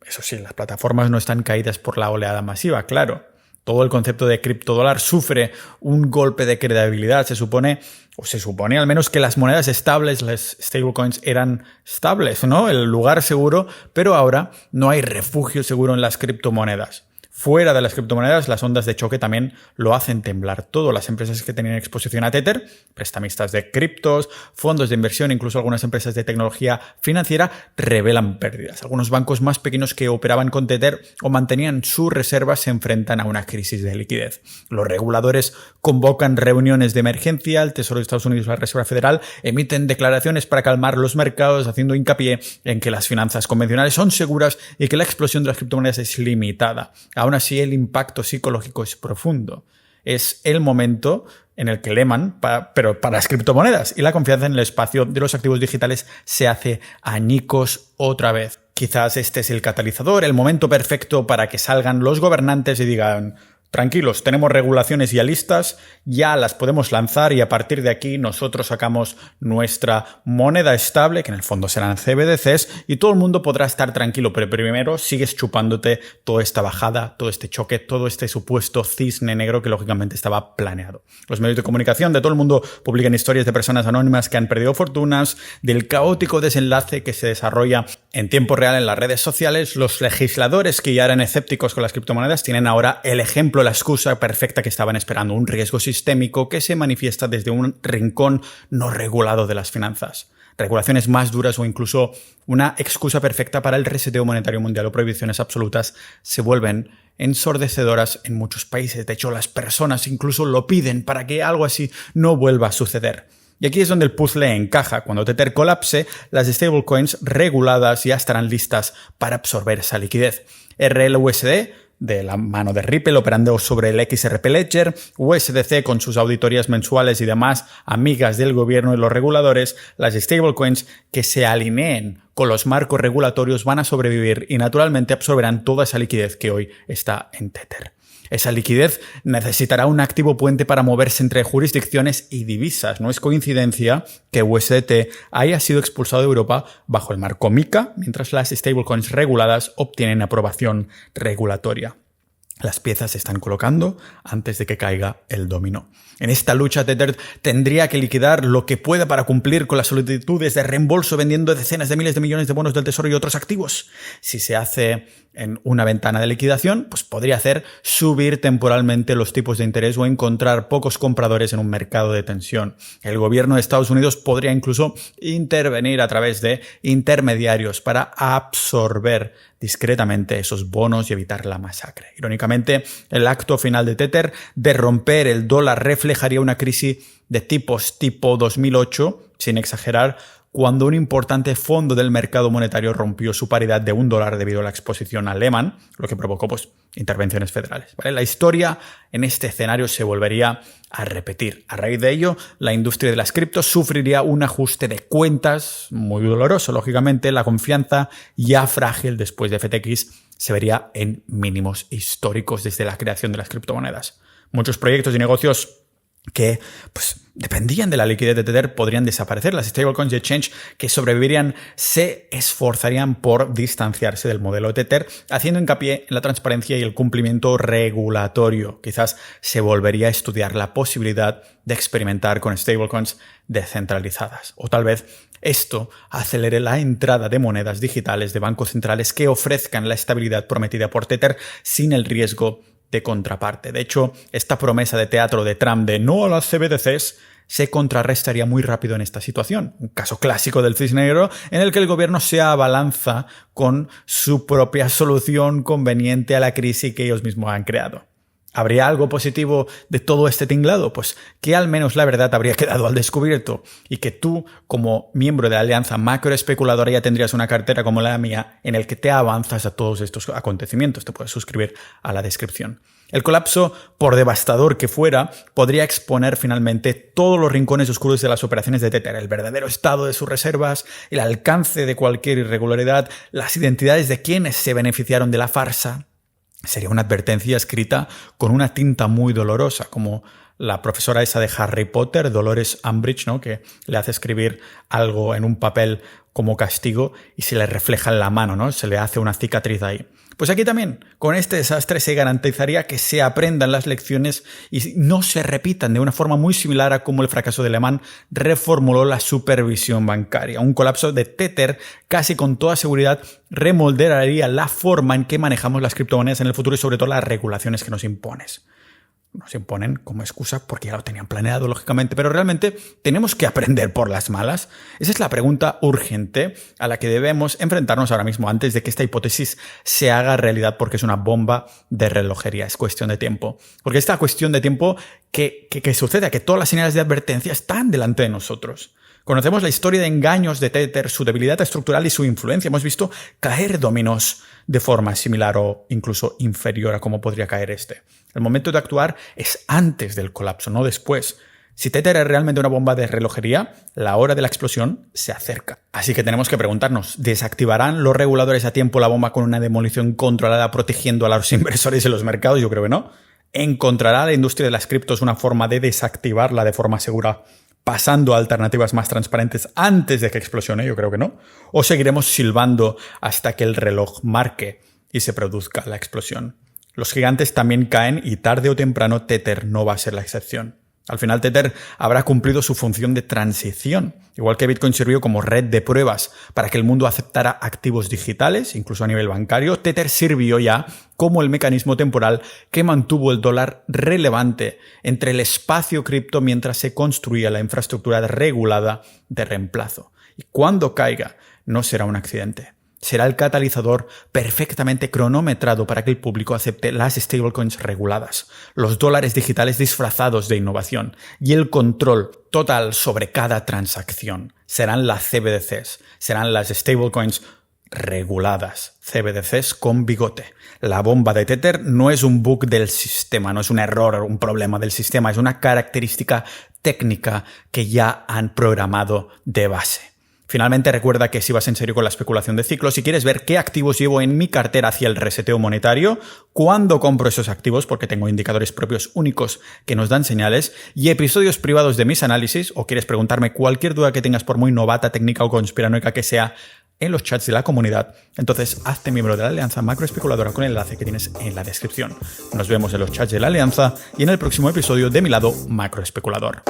Eso sí, las plataformas no están caídas por la oleada masiva, claro. Todo el concepto de criptodólar sufre un golpe de credibilidad. Se supone al menos que las monedas estables, las stablecoins, eran estables, ¿no? El lugar seguro, pero ahora no hay refugio seguro en las criptomonedas. Fuera de las criptomonedas, las ondas de choque también lo hacen temblar todo. Las empresas que tenían exposición a Tether, prestamistas de criptos, fondos de inversión, incluso algunas empresas de tecnología financiera, revelan pérdidas. Algunos bancos más pequeños que operaban con Tether o mantenían sus reservas se enfrentan a una crisis de liquidez. Los reguladores convocan reuniones de emergencia, el Tesoro de Estados Unidos y la Reserva Federal emiten declaraciones para calmar los mercados, haciendo hincapié en que las finanzas convencionales son seguras y que la explosión de las criptomonedas es limitada. Aún así, el impacto psicológico es profundo. Es el momento en el que Lehman, pero para las criptomonedas, y la confianza en el espacio de los activos digitales se hace añicos otra vez. Quizás este es el catalizador, el momento perfecto para que salgan los gobernantes y digan: tranquilos, tenemos regulaciones ya listas, ya las podemos lanzar y a partir de aquí nosotros sacamos nuestra moneda estable, que en el fondo serán CBDCs, y todo el mundo podrá estar tranquilo, pero primero sigues chupándote toda esta bajada, todo este choque, todo este supuesto cisne negro que lógicamente estaba planeado. Los medios de comunicación de todo el mundo publican historias de personas anónimas que han perdido fortunas, del caótico desenlace que se desarrolla en tiempo real en las redes sociales. Los legisladores que ya eran escépticos con las criptomonedas tienen ahora el ejemplo, la excusa perfecta que estaban esperando, un riesgo sistémico que se manifiesta desde un rincón no regulado de las finanzas. Regulaciones más duras o incluso una excusa perfecta para el reseteo monetario mundial o prohibiciones absolutas se vuelven ensordecedoras en muchos países. De hecho, las personas incluso lo piden para que algo así no vuelva a suceder. Y aquí es donde el puzzle encaja. Cuando Tether colapse, las stablecoins reguladas ya estarán listas para absorber esa liquidez. RLUSD, de la mano de Ripple, operando sobre el XRP Ledger, USDC con sus auditorías mensuales y demás, amigas del gobierno y los reguladores, las stablecoins que se alineen con los marcos regulatorios van a sobrevivir y naturalmente absorberán toda esa liquidez que hoy está en Tether. Esa liquidez necesitará un activo puente para moverse entre jurisdicciones y divisas. No es coincidencia que USDT haya sido expulsado de Europa bajo el marco MiCA, mientras las stablecoins reguladas obtienen aprobación regulatoria. Las piezas se están colocando antes de que caiga el dominó. En esta lucha, Tether tendría que liquidar lo que pueda para cumplir con las solicitudes de reembolso vendiendo decenas de miles de millones de bonos del Tesoro y otros activos. Si se hace en una ventana de liquidación, pues podría hacer subir temporalmente los tipos de interés o encontrar pocos compradores en un mercado de tensión. El gobierno de Estados Unidos podría incluso intervenir a través de intermediarios para absorber discretamente esos bonos y evitar la masacre. Irónicamente, el acto final de Tether de romper el dólar reflejaría una crisis de tipos tipo 2008, sin exagerar, cuando un importante fondo del mercado monetario rompió su paridad de $1 debido a la exposición al Lehman, lo que provocó intervenciones federales. ¿Vale? La historia en este escenario se volvería a repetir. A raíz de ello, la industria de las criptos sufriría un ajuste de cuentas muy doloroso. Lógicamente, la confianza ya frágil después de FTX se vería en mínimos históricos desde la creación de las criptomonedas. Muchos proyectos y negocios que dependían de la liquidez de Tether podrían desaparecer. Las stablecoins de exchange que sobrevivirían se esforzarían por distanciarse del modelo de Tether, haciendo hincapié en la transparencia y el cumplimiento regulatorio. Quizás se volvería a estudiar la posibilidad de experimentar con stablecoins descentralizadas. O tal vez esto acelere la entrada de monedas digitales de bancos centrales que ofrezcan la estabilidad prometida por Tether sin el riesgo de contraparte. De hecho, esta promesa de teatro de Trump de no a las CBDCs se contrarrestaría muy rápido en esta situación. Un caso clásico del cisne negro en el que el gobierno se abalanza con su propia solución conveniente a la crisis que ellos mismos han creado. ¿Habría algo positivo de todo este tinglado? Pues que al menos la verdad habría quedado al descubierto y que tú, como miembro de la alianza macroespeculadora, ya tendrías una cartera como la mía en el que te avanzas a todos estos acontecimientos. Te puedes suscribir a la descripción. El colapso, por devastador que fuera, podría exponer finalmente todos los rincones oscuros de las operaciones de Tether, el verdadero estado de sus reservas, el alcance de cualquier irregularidad, las identidades de quienes se beneficiaron de la farsa. Sería una advertencia escrita con una tinta muy dolorosa, como la profesora esa de Harry Potter, Dolores Umbridge, ¿no? Que le hace escribir algo en un papel como castigo y se le refleja en la mano, ¿no? Se le hace una cicatriz ahí. Pues aquí también, con este desastre se garantizaría que se aprendan las lecciones y no se repitan de una forma muy similar a cómo el fracaso de Lehman reformuló la supervisión bancaria. Un colapso de Tether casi con toda seguridad remolderaría la forma en que manejamos las criptomonedas en el futuro y sobre todo las regulaciones que nos imponen como excusa porque ya lo tenían planeado, lógicamente, pero realmente tenemos que aprender por las malas. Esa es la pregunta urgente a la que debemos enfrentarnos ahora mismo antes de que esta hipótesis se haga realidad, porque es una bomba de relojería, es cuestión de tiempo. Porque esta cuestión de tiempo que sucede, que todas las señales de advertencia están delante de nosotros. Conocemos la historia de engaños de Tether, su debilidad estructural y su influencia. Hemos visto caer dominos de forma similar o incluso inferior a cómo podría caer este. El momento de actuar es antes del colapso, no después. Si Tether es realmente una bomba de relojería, la hora de la explosión se acerca. Así que tenemos que preguntarnos, ¿desactivarán los reguladores a tiempo la bomba con una demolición controlada protegiendo a los inversores en los mercados? Yo creo que no. ¿Encontrará la industria de las criptos una forma de desactivarla de forma segura, pasando a alternativas más transparentes antes de que explosione? Yo creo que no. ¿O seguiremos silbando hasta que el reloj marque y se produzca la explosión? Los gigantes también caen y tarde o temprano Tether no va a ser la excepción. Al final Tether habrá cumplido su función de transición. Igual que Bitcoin sirvió como red de pruebas para que el mundo aceptara activos digitales, incluso a nivel bancario, Tether sirvió ya como el mecanismo temporal que mantuvo el dólar relevante entre el espacio cripto mientras se construía la infraestructura regulada de reemplazo. Y cuando caiga, no será un accidente. Será el catalizador perfectamente cronometrado para que el público acepte las stablecoins reguladas, los dólares digitales disfrazados de innovación y el control total sobre cada transacción. Serán las CBDCs, serán las stablecoins reguladas, CBDCs con bigote. La bomba de Tether no es un bug del sistema, no es un error, un problema del sistema, es una característica técnica que ya han programado de base. Finalmente, recuerda que si vas en serio con la especulación de ciclos, si quieres ver qué activos llevo en mi cartera hacia el reseteo monetario, cuándo compro esos activos, porque tengo indicadores propios únicos que nos dan señales, y episodios privados de mis análisis, o quieres preguntarme cualquier duda que tengas por muy novata, técnica o conspiranoica que sea en los chats de la comunidad, entonces hazte miembro de la Alianza Macroespeculadora con el enlace que tienes en la descripción. Nos vemos en los chats de la Alianza y en el próximo episodio de Mi Lado Macroespeculador.